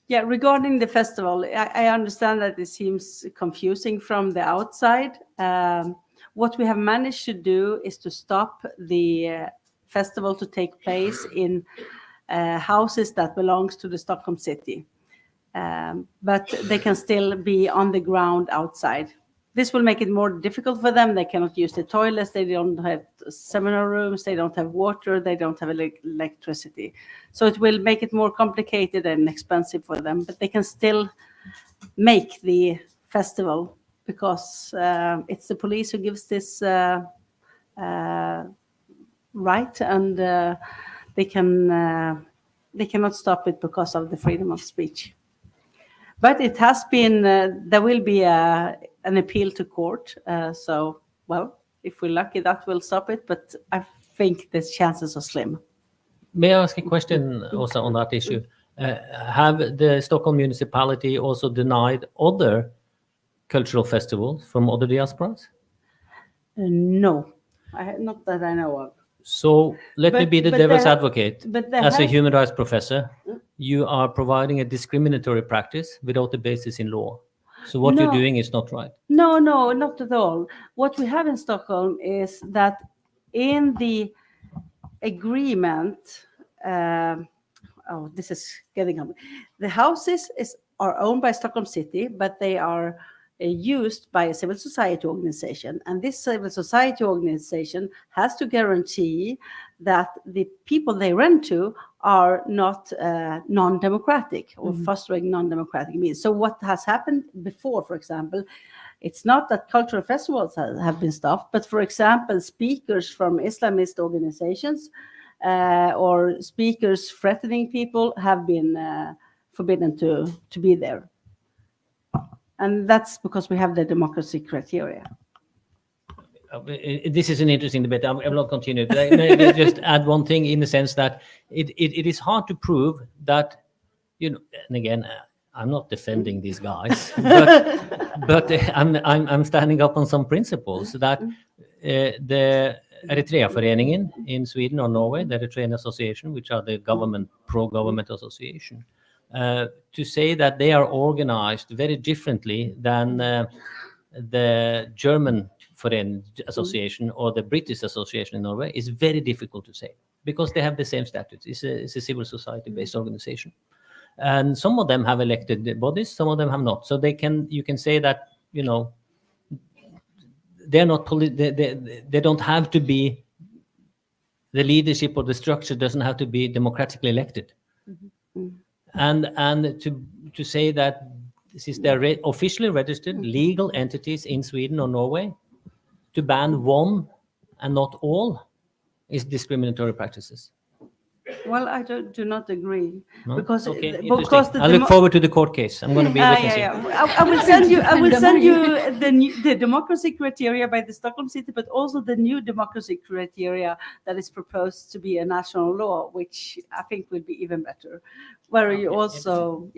Yeah, regarding the festival, I understand that it seems confusing from the outside. What we have managed to do is to stop the festival to take place in houses that belongs to the Stockholm city. But they can still be on the ground outside. This will make it more difficult for them. They cannot use the toilets. They don't have seminar rooms. They don't have water. They don't have electricity. So it will make it more complicated and expensive for them. But they can still make the festival because it's the police who gives this right, and they cannot stop it because of the freedom of speech. But it has been, there will be an appeal to court. So, well, if we're lucky, that will stop it. But I think the chances are slim. May I ask a question also on that issue? Have the Stockholm municipality also denied other cultural festivals from other diasporas? No, not that I know of. So let me be the devil's advocate. As a have- human rights professor, you are providing a discriminatory practice without a basis in law. So what you're No. doing is not right. No, not at all. What we have in Stockholm is that in the agreement, this is getting on. The houses are owned by Stockholm City, but they are used by a civil society organization. And this civil society organization has to guarantee that the people they rent to are not non-democratic or fostering non-democratic means. So what has happened before, for example, it's not that cultural festivals have been stopped, but for example, speakers from Islamist organizations or speakers threatening people have been forbidden to be there. And that's because we have the democracy criteria. This is an interesting debate. I will not continue. But I may just add one thing in the sense that it is hard to prove that, and again, I'm not defending these guys, but I'm standing up on some principles that the Eritrea-föreningen in Sweden or Norway, the Eritrean Association, which are the pro-government association, to say that they are organized very differently than the German Foreign Association or the British Association in Norway is very difficult to say because they have the same statutes. It's a civil society-based organization. And some of them have elected bodies, some of them have not. So you can say that, they're not, they don't have to be, the leadership or the structure doesn't have to be democratically elected. And to say that this is their officially registered legal entities in Sweden or Norway, to ban one and not all is discriminatory practices. Well, I do not agree. No? Because I look forward to the court case. I'm going to be witnessing. I will send you the democracy criteria by the Stockholm City, but also the new democracy criteria that is proposed to be a national law, which I think will be even better. Where you also,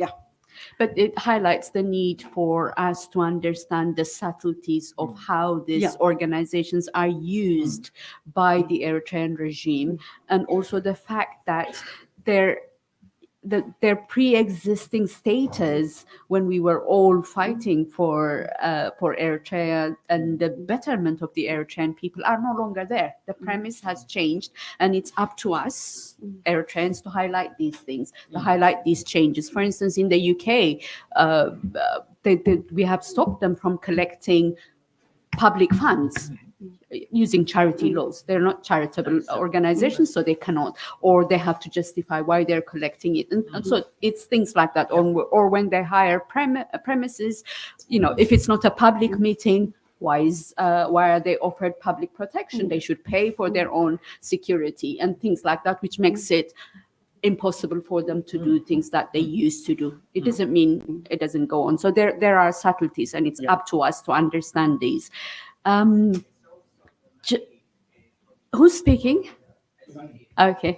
But it highlights the need for us to understand the subtleties of how these organizations are used by the Eritrean regime, and also the fact that their pre-existing status when we were all fighting for Eritrea and the betterment of the Eritrean people are no longer there. The premise has changed, and it's up to us, Eritreans, to highlight these things, to highlight these changes. For instance, in the UK, we have stopped them from collecting public funds using charity laws. They're not charitable organizations, so they cannot, or they have to justify why they're collecting it. And so it's things like that. Or when they hire premises, if it's not a public meeting, why are they offered public protection? They should pay for their own security and things like that, which makes it impossible for them to do things that they used to do. It doesn't mean it doesn't go on. So there are subtleties, and it's up to us to understand these. Who's speaking? Okay.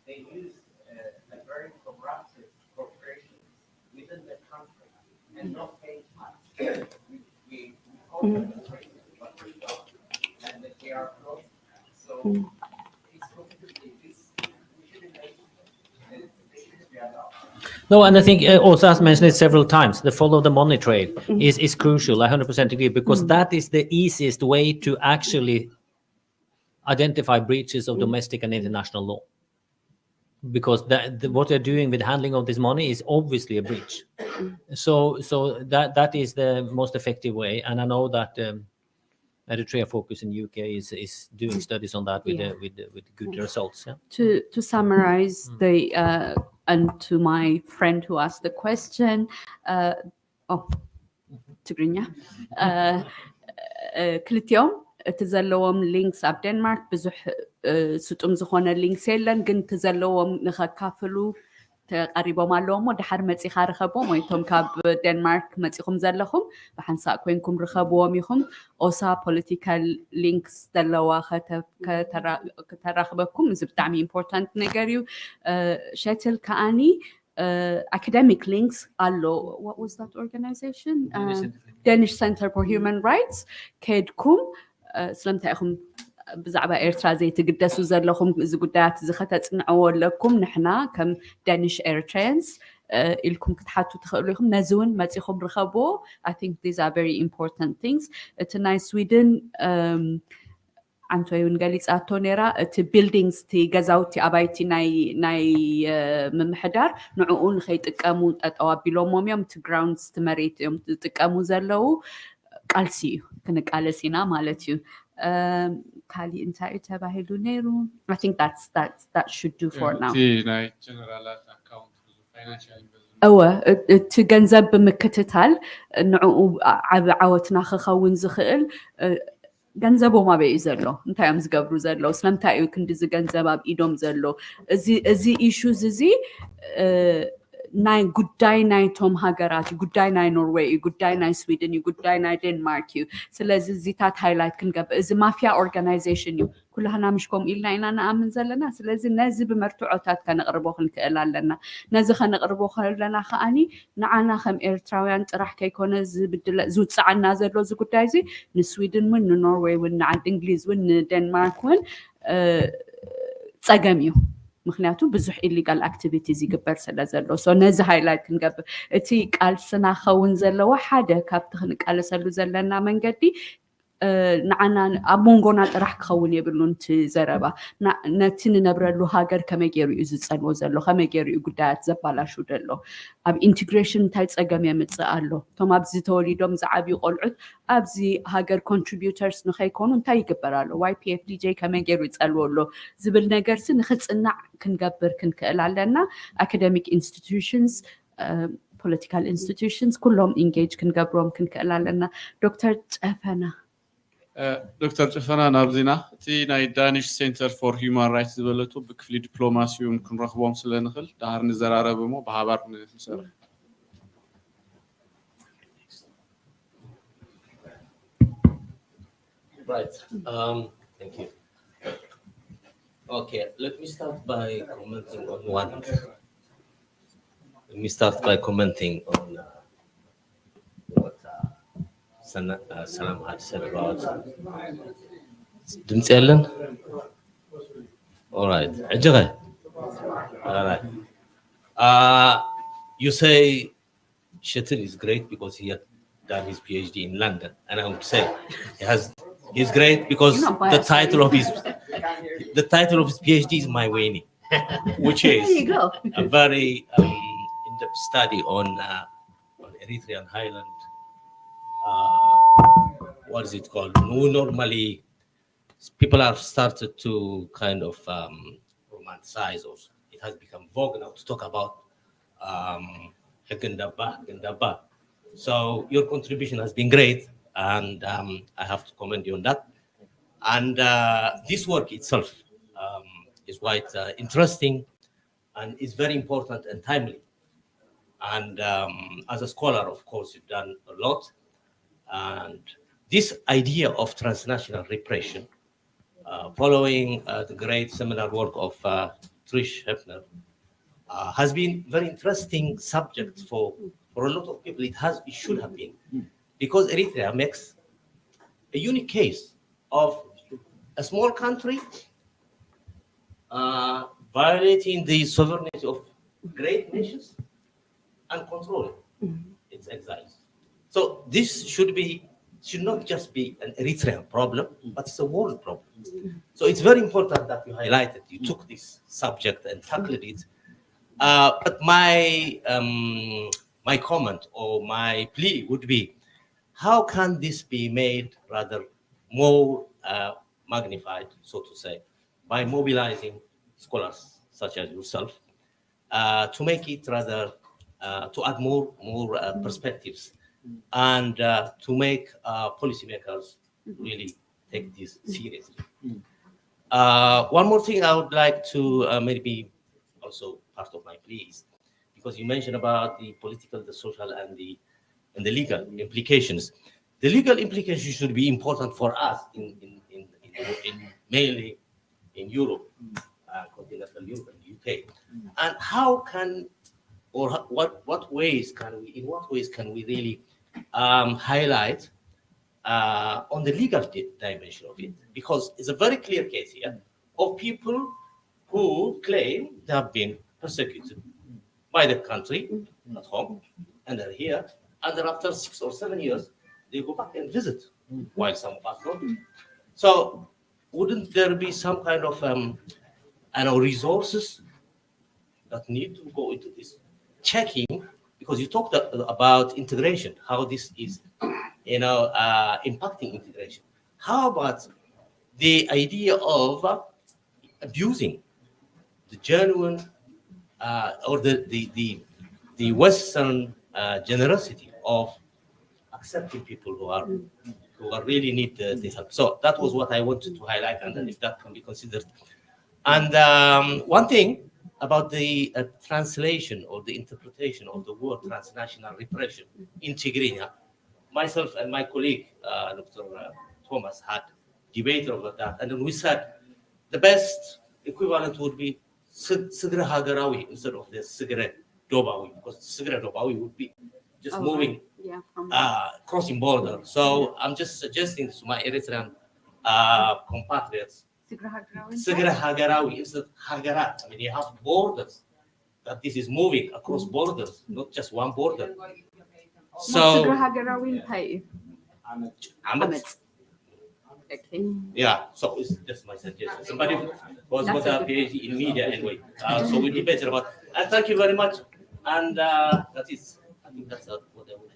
They use a very corrupted corporation within the country and not paying tax. We call them what we got, and that they are close. So it's completely this. We shouldn't make it. They shouldn't be allowed. No, and I think also as mentioned it several times, the follow the money trade is crucial. I 100% agree, because that is the easiest way to actually identify breaches of domestic and international law. Because what they're doing with handling of this money is obviously a breach. So that is the most effective way. And I know that Eritrea Focus in UK is doing studies on that with good results. Yeah. To summarize and to my friend who asked the question, Tigrinya, ክልቲኦም እቲ ዘለዎም ሊንክስ ኣብ ዴንማርክ ብዙሕ ስጡም ዝኾነ ሊንክስ የለን፣ ግን እቲ ዘለዎም ንኸካፍሉ ተቐሪቦም ኣለዎም ሞ ድሓር መፂኻ ረኸቦም ወይ ቶም ካብ ዴንማርክ መፂኹም ዘለኹም ብሓንሳእ ኮይንኩም ርኸብዎም ኢኹም። ኦሳ ፖለቲካል ሊንክስ ዘለዋ ከተራኽበኩም እዚ ብጣዕሚ ኢምፖርታንት ነገር እዩ። ሸትል ከዓኒ academic links allo. What was that organization? Danish Center for Human Rights. كيدكم سلمتا إخم بزعبة إيرترا زي تقدسوا زلهم زقدات زختت نعولكم نحنا كم Danish Eritreans إلكم كتحطوا تخليهم نزون ما تيخم رخبو. I think these are very important things. تناي Sweden عنتو ينقليس أتونيرا ت buildings تي جزاوتي أبايتي ناي ممحدار نعقول خيط تقامو أتوابيلهم وميوم ت grounds تمريت يوم تقامو زلو قالسيو كنك قالسينا مالتيو كالي انتاي تباهلو نيرو. I think that should do for now. تي ناي general account financial أوه تجنزب بمكتتال نعو عوتنا خخون زخيل ገንዘቦም ኣበይ እዩ ዘሎ እንታይ እዮም ዝገብሩ ዘለዉ ስለምንታይ እዩ ክንዲዚ ገንዘብ ኣብ ኢዶም ዘሎ እዚ ኢሹዝ እዚ ናይ ጉዳይ ናይቶም ሃገራት እዩ ጉዳይ ናይ ኖርዌይ እዩ ጉዳይ ናይ ስዊድን እዩ ጉዳይ ናይ ዴንማርክ እዩ ስለዚ እዚታት ሃይላይት ክንገብር እዚ ማፍያ ኦርጋናይዜሽን እዩ ኩላህና ምሽ ከምኡ ኢልና ኢና ንኣምን ዘለና ስለዚ ነዚ ብመርትዖታት ከነቕርቦ ክንክእል ኣለና ነዚ ከነቕርቦ ከለና ከዓኒ ንዓና ከም ኤርትራውያን ጥራሕ ከይኮነ ዝውፅዓና ዘሎ እዚ ጉዳይ እዚ ንስዊድን ውን ንኖርዌይ ውን ንዓዲ እንግሊዝ ውን ንዴንማርክ ውን ፀገም እዩ ምክንያቱ ብዙሕ ኢሊጋል ኣክቲቪቲዝ ይግበር ስለ ዘሎ ሶ ነዚ ሃይላይት ክንገብር እቲ ቃልስና ኸውን ዘለዎ ሓደ ካብቲ ክንቃለሰሉ ዘለና መንገዲ ንዓና ኣብ መንጎና ጥራሕ ክኸውን የብሉን እቲ ዘረባ ነቲ ንነብረሉ ሃገር ከመይ ገይሩ እዩ ዝፀንዎ ዘሎ ከመይ ገይሩ እዩ ጉዳያት ዘባላሹ ዘሎ ኣብ ኢንቴግሬሽን እንታይ ፀገም የምፅእ ኣሎ እቶም ኣብዚ ተወሊዶም ዝዓብዩ ቆልዑት ኣብዚ ሃገር ኮንትሪቢዩተርስ ንኸይኮኑ እንታይ ይግበር ኣሎ YPFDJ ከመይ ገይሩ ይፀልዎ ኣሎ ዝብል ነገር ንክፅናዕ ክንገብር ክንክእል ኣለና academic institutions political institutions ኩሎም ኢንጌጅ ክንገብሮም ክንክእል ኣለና ዶክተር ጨፈና ዶክተር ጨፈና ናብዚና እቲ ናይ ዳኒሽ ሴንተር ፎር ሂውማን ራይትስ ዝበለቱ ብክፍሊ ዲፕሎማሲውን ክንረኽቦም ስለንኽእል ዳሃር ንዘራረብ እሞ ብሃባር ንሰርሕ Right. Thank you. Okay, let me start by commenting on one. Let me start by commenting on what Salam had said about. Didn't Ellen? All right. All right. You say Shetil is great because he had done his PhD in London, and I would say he's great because the title of his PhD is My Waini, which is a very in-depth study on Eritrean highland. What is it called? Normally, people have started to kind of romanticize, or it has become vogue now to talk about Hekendaba. So your contribution has been great, and I have to commend you on that. And this work itself is quite interesting, and is very important and timely. And as a scholar, of course, you've done a lot. And this idea of transnational repression, following the great seminal work of Trish Hefner, has been very interesting subject for a lot of people. It should have been, because Eritrea makes a unique case of a small country violating the sovereignty of great nations and controlling its exiles. So this should not just be an Eritrean problem, but it's a world problem. So it's very important that you highlighted, you took this subject and tackled it. But my comment or my plea would be, how can this be made rather more magnified, so to say, by mobilizing scholars such as yourself to make it rather, to add more perspectives, and to make policymakers really take this seriously. One more thing I would like to maybe also part of my plea is, because you mentioned about the political, the social, and the legal implications. The legal implications should be important for us in mainly in Europe, continental Europe and UK. And how can, or what ways can we really highlight on the legal dimension of it? Because it's a very clear case here of people who claim they have been persecuted by the country at home, and they're here, and then after 6 or 7 years, they go back and visit, while some of us don't. So wouldn't there be some kind of resources that need to go into this checking? Because you talked about integration, how this is, impacting integration. How about the idea of abusing the genuine or the Western generosity of accepting people who are really need the help? So that was what I wanted to highlight, and then if that can be considered. And one thing about the translation or the interpretation of the word transnational repression in Tigrinya, myself and my colleague, Dr. Thomas, had debate over that, and then we said the best equivalent would be Sigre Hagarawi instead of the Sigre Dobawi, because Sigre Dobawi would be just moving, crossing border. So I'm just suggesting to my Eritrean compatriots, Sigre Hagarawi instead of Hagarat. I mean, you have borders, that this is moving across borders, not just one border. So Sigre Hagarawi pay. Okay. Yeah, so it's just my suggestion. Somebody was got a PhD in media anyway, so we debated about. And thank you very much. And that is, I think that's what I would.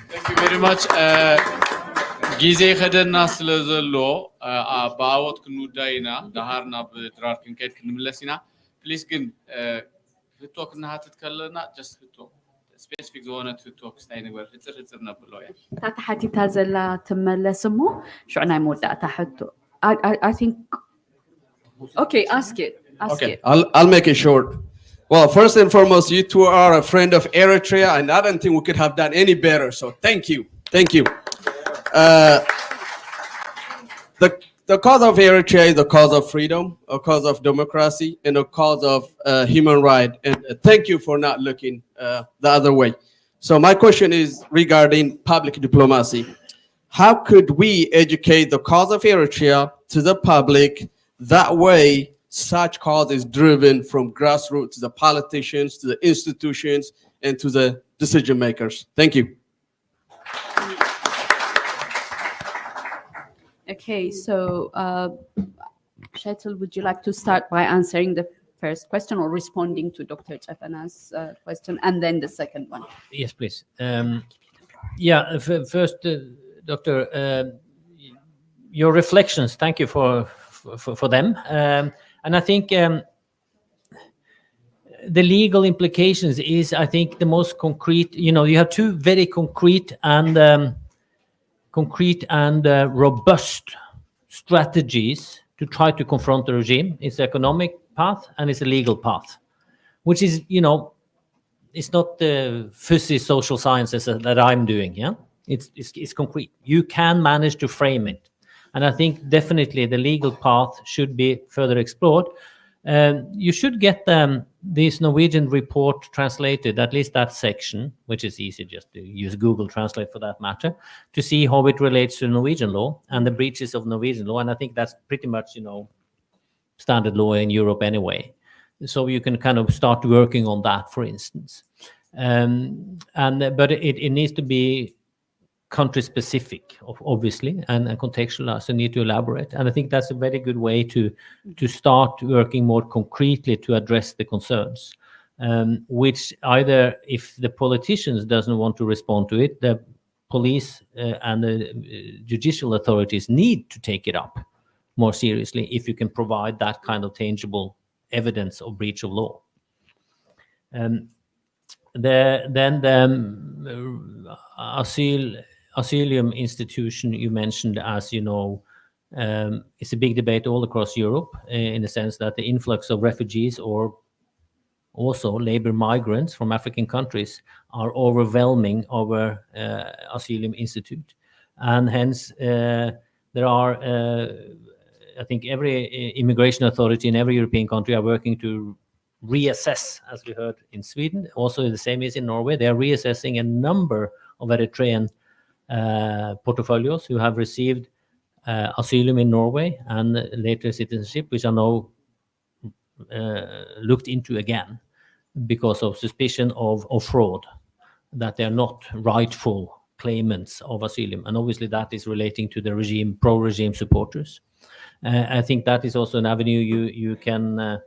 Thank you very much. ጊዜ ከደና ስለ ዘሎ ባወት ክንውዳይና ዳሃርና ብድራር ክንከድ ክንምለስ ኢና ፕሊዝ ግን ፍቶ ክንሃትት ከለና ጀስት ፍቶ ስፔሲፊክ ዝሆነ ፍቶ ክስታይ ነገር ሕፅር ነብሎ ያ ታታ ሓቲታ ዘላ ትመለስ እሞ ሽዑናይ መወዳእታ ሕቶ I think okay, ask it. I'll make it short. Well, first and foremost, you two are a friend of Eritrea, and I don't think we could have done any better. So thank you. the cause of Eritrea is the cause of freedom, a cause of democracy, and a cause of human rights. And thank you for not looking the other way. So my question is regarding public diplomacy. How could we educate the cause of Eritrea to the public? That way, such cause is driven from grassroots to the politicians, to the institutions, and to the decision makers. Thank you. Okay, so Shetel, would you like to start by answering the first question or responding to Dr. Chafana's question, and then the second one? Yes, please. First, Doctor, your reflections, thank you for them. And I think the legal implications is, I think, the most concrete. You have two very concrete and robust strategies to try to confront the regime. It's the economic path and it's a legal path, which is, it's not the fuzzy social sciences that I'm doing. Yeah, it's concrete. You can manage to frame it, and I think definitely the legal path should be further explored. You should get this Norwegian report translated, at least that section, which is easy, just to use Google Translate for that matter, to see how it relates to Norwegian law and the breaches of Norwegian law. And I think that's pretty much, standard law in Europe anyway. So you can kind of start working on that, for instance. But it needs to be country specific, obviously, and contextualized, and need to elaborate. And I think that's a very good way to start working more concretely to address the concerns, which either, if the politicians doesn't want to respond to it, the police and the judicial authorities need to take it up more seriously if you can provide that kind of tangible evidence of breach of law. Then the asylum institution you mentioned, as it's a big debate all across Europe, in the sense that the influx of refugees or also labor migrants from African countries are overwhelming our asylum institute. And hence there are, I think every immigration authority in every European country are working to reassess, as we heard in Sweden, also the same is in Norway. They are reassessing a number of Eritrean portfolios who have received asylum in Norway and later citizenship, which are now looked into again because of suspicion of fraud, that they are not rightful claimants of asylum. And obviously that is relating to the regime, pro-regime supporters. I think that is also an avenue you can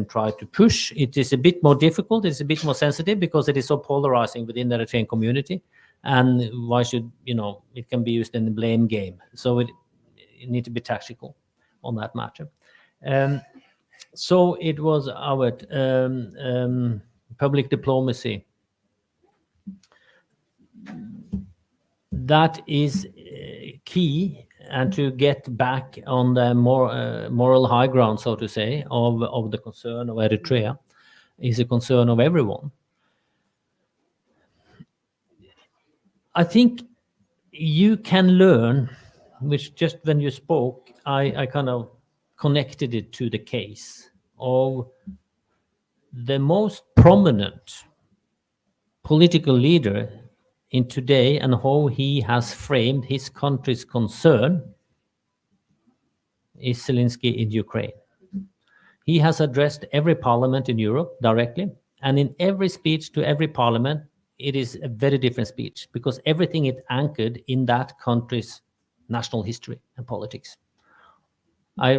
try to push. It is a bit more difficult, it's a bit more sensitive because it is so polarizing within the Eritrean community. And why should, it can be used in the blame game. So it need to be tactical on that matter. So it was our public diplomacy. That is key, and to get back on the moral high ground, so to say, of the concern of Eritrea is a concern of everyone. I think you can learn, which just when you spoke, I kind of connected it to the case of the most prominent political leader in today and how he has framed his country's concern is Zelensky in Ukraine. He has addressed every parliament in Europe directly, and in every speech to every parliament, it is a very different speech because everything is anchored in that country's national history and politics. I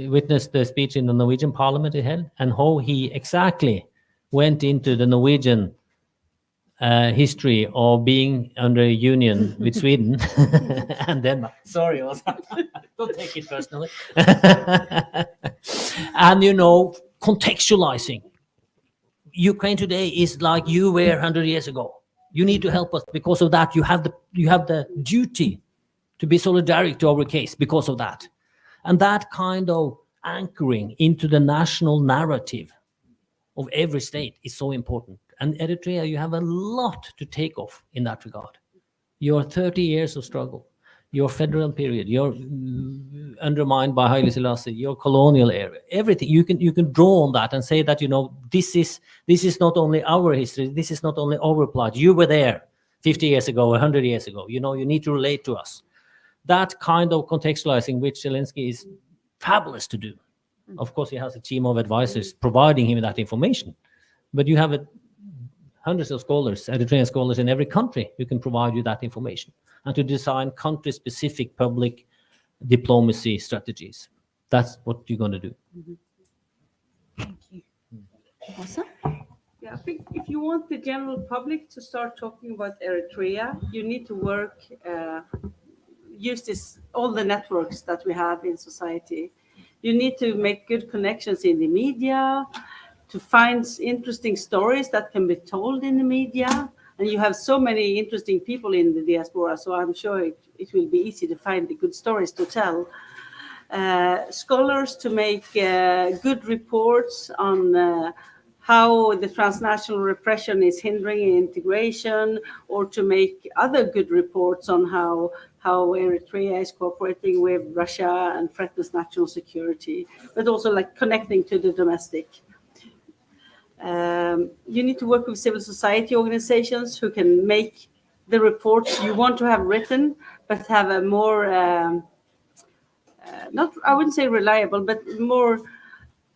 witnessed the speech in the Norwegian parliament he held, and how he exactly went into the Norwegian history of being under a union with Sweden and Denmark. Sorry, don't take it personally. And contextualizing. Ukraine today is like you were 100 years ago. You need to help us because of that. You have the duty to be solidaric to our case because of that. And that kind of anchoring into the national narrative of every state is so important. And Eritrea, you have a lot to take off in that regard. Your 30 years of struggle, your federal period, your undermined by Haile Selassie, your colonial era, everything. You can draw on that and say that, you know, this is not only our history, this is not only our plight. You were there 50 years ago, 100 years ago. You know, you need to relate to us. That kind of contextualizing, which Zelensky is fabulous to do. Of course, he has a team of advisors providing him that information, but you have hundreds of scholars, Eritrean scholars in every country who can provide you that information and to design country-specific public diplomacy strategies. That's what you're going to do. Thank you. Awesome. Yeah, I think if you want the general public to start talking about Eritrea, you need to work, use all the networks that we have in society. You need to make good connections in the media, to find interesting stories that can be told in the media. And you have so many interesting people in the diaspora, so I'm sure it will be easy to find the good stories to tell. Scholars to make good reports on how the transnational repression is hindering integration, or to make other good reports on how Eritrea is cooperating with Russia and threatens national security, but also like connecting to the domestic. You need to work with civil society organizations who can make the reports you want to have written, but have a more, I wouldn't say reliable, but more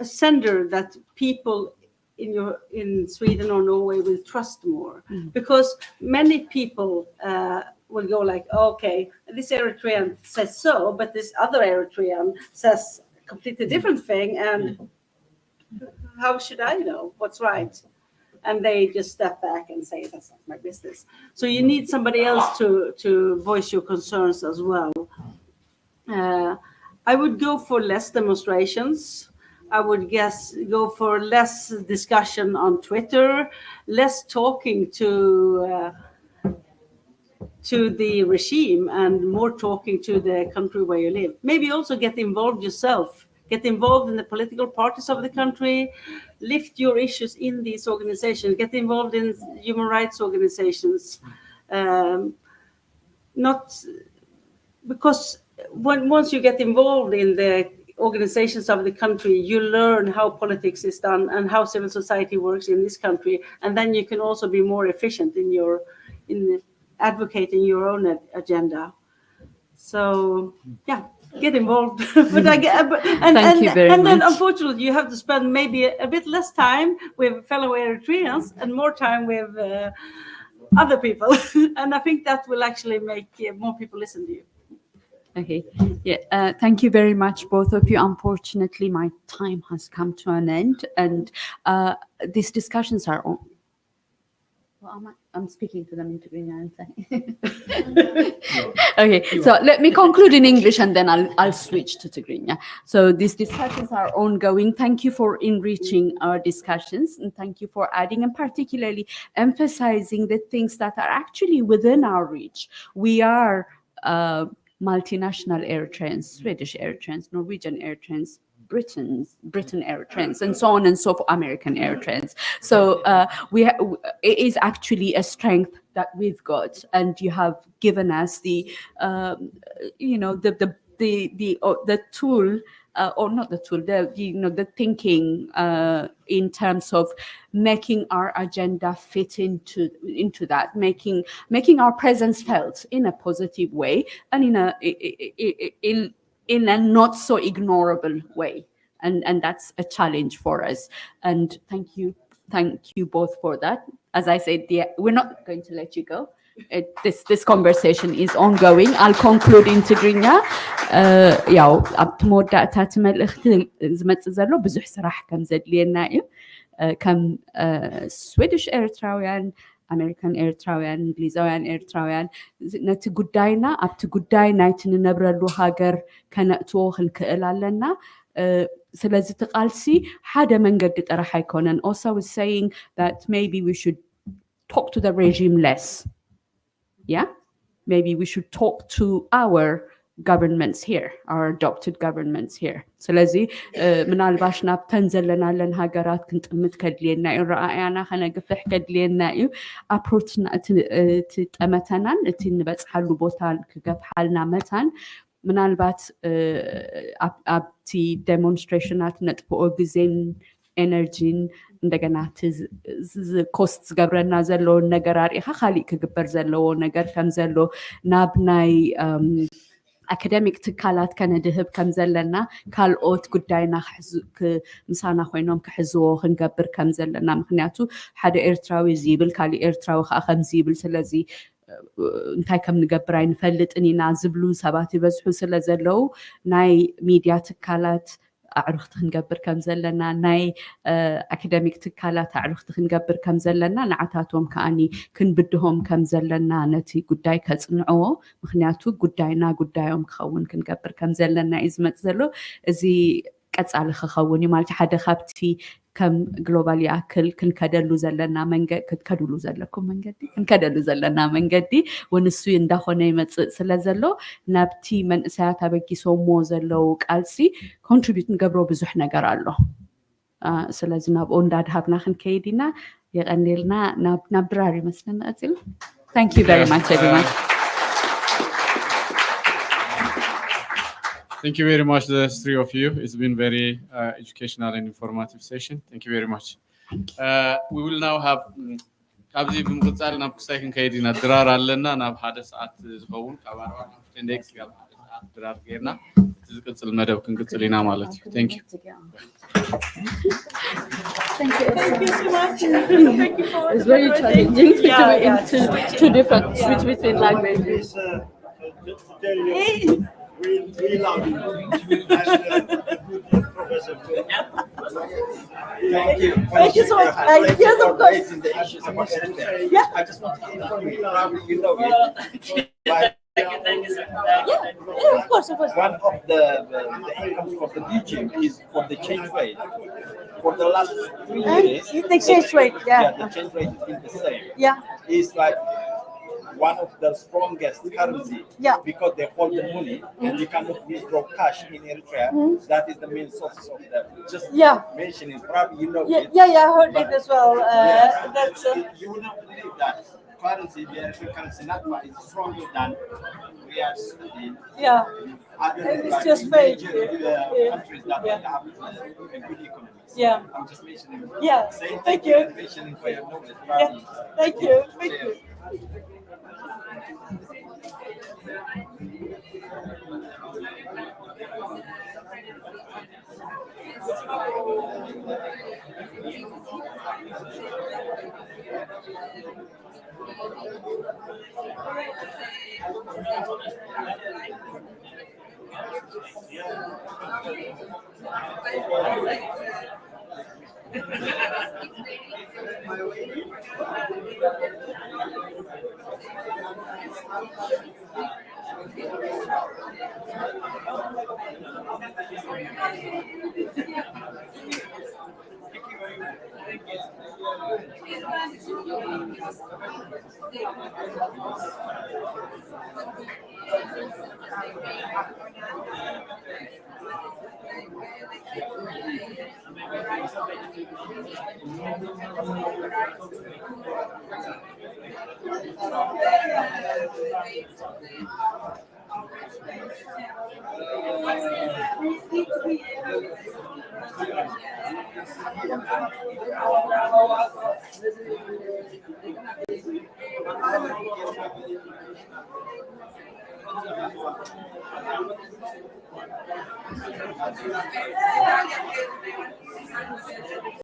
a sender that people in Sweden or Norway will trust more. Because many people will go like, okay, this Eritrean says so, but this other Eritrean says a completely different thing, and how should I know what's right? And they just step back and say, that's not my business. So you need somebody else to voice your concerns as well. I would go for less demonstrations. I would go for less discussion on Twitter, less talking to the regime and more talking to the country where you live. Maybe also get involved yourself. Get involved in the political parties of the country, lift your issues in these organizations, get involved in human rights organizations. Not because once you get involved in the organizations of the country, you learn how politics is done and how civil society works in this country, and then you can also be more efficient in advocating your own agenda. So yeah, get involved. Thank you very much. And then unfortunately you have to spend maybe a bit less time with fellow Eritreans and more time with other people. And I think that will actually make more people listen to you. Okay. Yeah. Thank you very much, both of you. Unfortunately, my time has come to an end, and these discussions are on. Well, I'm speaking to them in Tigrinya. Okay, so let me conclude in English and then I'll switch to Tigrinya. So these discussions are ongoing. Thank you for enriching our discussions, and thank you for adding and particularly emphasizing the things that are actually within our reach. We are multinational Eritreans, Swedish Eritreans, Norwegian Eritreans, Britain Eritreans, and so on and so forth, American Eritreans. So it is actually a strength that we've got, and you have given us the tool, or not the tool, the thinking in terms of making our agenda fit into that, making our presence felt in a positive way and in a not so ignorable way, and that's a challenge for us. And thank you both for that. As I said, we're not going to let you go. This conversation is ongoing. I'll conclude in Tigrinya. ያው ኣብቲ መወዳእታ እቲ መልእኽቲ ዝመጽእ ዘሎ ብዙሕ ስራሕ ከም ዘድልየና እዩ ከም ስዊዲሽ ኤርትራውያን ኣሜሪካን ኤርትራውያን እንግሊዛውያን ኤርትራውያን ነቲ ጉዳይና ኣብቲ ጉዳይ ናይቲ ንነብረሉ ሃገር ከነእትዎ ክንክእል ኣለና ስለዚ እቲ ቃልሲ ሓደ መንገዲ ጥራሕ ኣይኮነን. Also was saying that maybe we should talk to the regime less. Yeah, maybe we should talk to our governments here, our adopted governments here. ስለዚህ ምናልባሽ ናብተን ዘለናለን ሃገራት ክንጥምት ከድልየና እዩ ረኣያና ከነግፍሕ ከድልየና እዩ አፕሮችና እቲ ጠመተናን እቲ ንበጽሓሉ ቦታን ክገፍሓልና መታን ምናልባት ኣብቲ ዴሞንስትሬሽናት ነጥብኦ ግዜን ኤነርጂን እንደገና ኮስት ዝገብረና ዘለዎ ነገር አሪኻ ካሊእ ክግበር ዘለዎ ነገር ከም ዘሎ ናብ ናይ አካደሚክ ትካላት ከነድህብ ከም ዘለና ካልኦት ጉዳይና ምሳና ኮይኖም ክሕዝዎ ክንገብር ከም ዘለና ምክንያቱ ሓደ ኤርትራዊ ዝብል ካሊእ ኤርትራዊ ከዓ ከም ዝብል ስለዚ እንታይ ከም ንገብር ኣይንፈልጥን ኢና ዝብሉ ሰባት ይበዝሑ ስለ ዘለው ናይ ሚድያ ትካላት አዕሩኽቲ ክንገብር ከም ዘለና ናይ አካደሚክ ትካላት አዕሩኽቲ ክንገብር ከም ዘለና ንዓታቶም ከኣኒ ክንብድሆም ከም ዘለና ነቲ ጉዳይ ከጽንዕዎ ምክንያቱ ጉዳይና ጉዳዮም ክኸውን ክንገብር ከም ዘለና እዩ ዝመጽእ ዘሎ እዚ ቀጻሊ ክኸውን እዩ ማለት ሓደ ካብቲ ከም ግሎባል ይኣክል ክንከደሉ ዘለና መንገዲ ክትከድሉ ዘለኩም መንገዲ ክንከደሉ ዘለና መንገዲ ወንሱ እንዳኾነ ይመጽእ ስለ ዘሎ ናብቲ መንእሰያት አበጊሶሞ ዘለው ቃልሲ ኮንትሪቢዩት ንገብሮ ብዙሕ ነገር ኣሎ ስለዚ ናብ እንዳድሃብና ክንከይዲና የቀንዴልና ናብ ድራር ይመስለና አጽል Thank you very much everyone. Thank you very much, the three of you. It's been very educational and informative session. Thank you very much. We will now have Kabzi Bumqal and Abkusaikin Kaidina Drar Alena and Abhades at his home, Kavar, Index, Drar Gerna. This is Kutzil Meadow, Kutzelina Malet. Thank you. Thank you. Thank you so much. Thank you for It's very challenging to do it in two different switch between languages. We love you. Professor. Thank you. Thank you so much. Yes, of course. The issues about Eritrea. Yeah. I just want to inform you, probably you know it. But Yeah, of course. one of the incomes for the teaching is for the change rate. For the last 3 years, The exchange rate, yeah. the change rate has been the same. Yeah. It's like one of the strongest currency because they hold the money and you cannot withdraw cash in Eritrea. That is the main source of them. Just mentioning, probably you know it. Yeah, I heard it as well. That's you would not believe that currency, the Eritrean currency, NATFA is stronger than we are studying. It's just fake. Countries that have a good economy. I'm just mentioning. Saying thank you. Mentioning for your knowledge. Thank you. Thank you.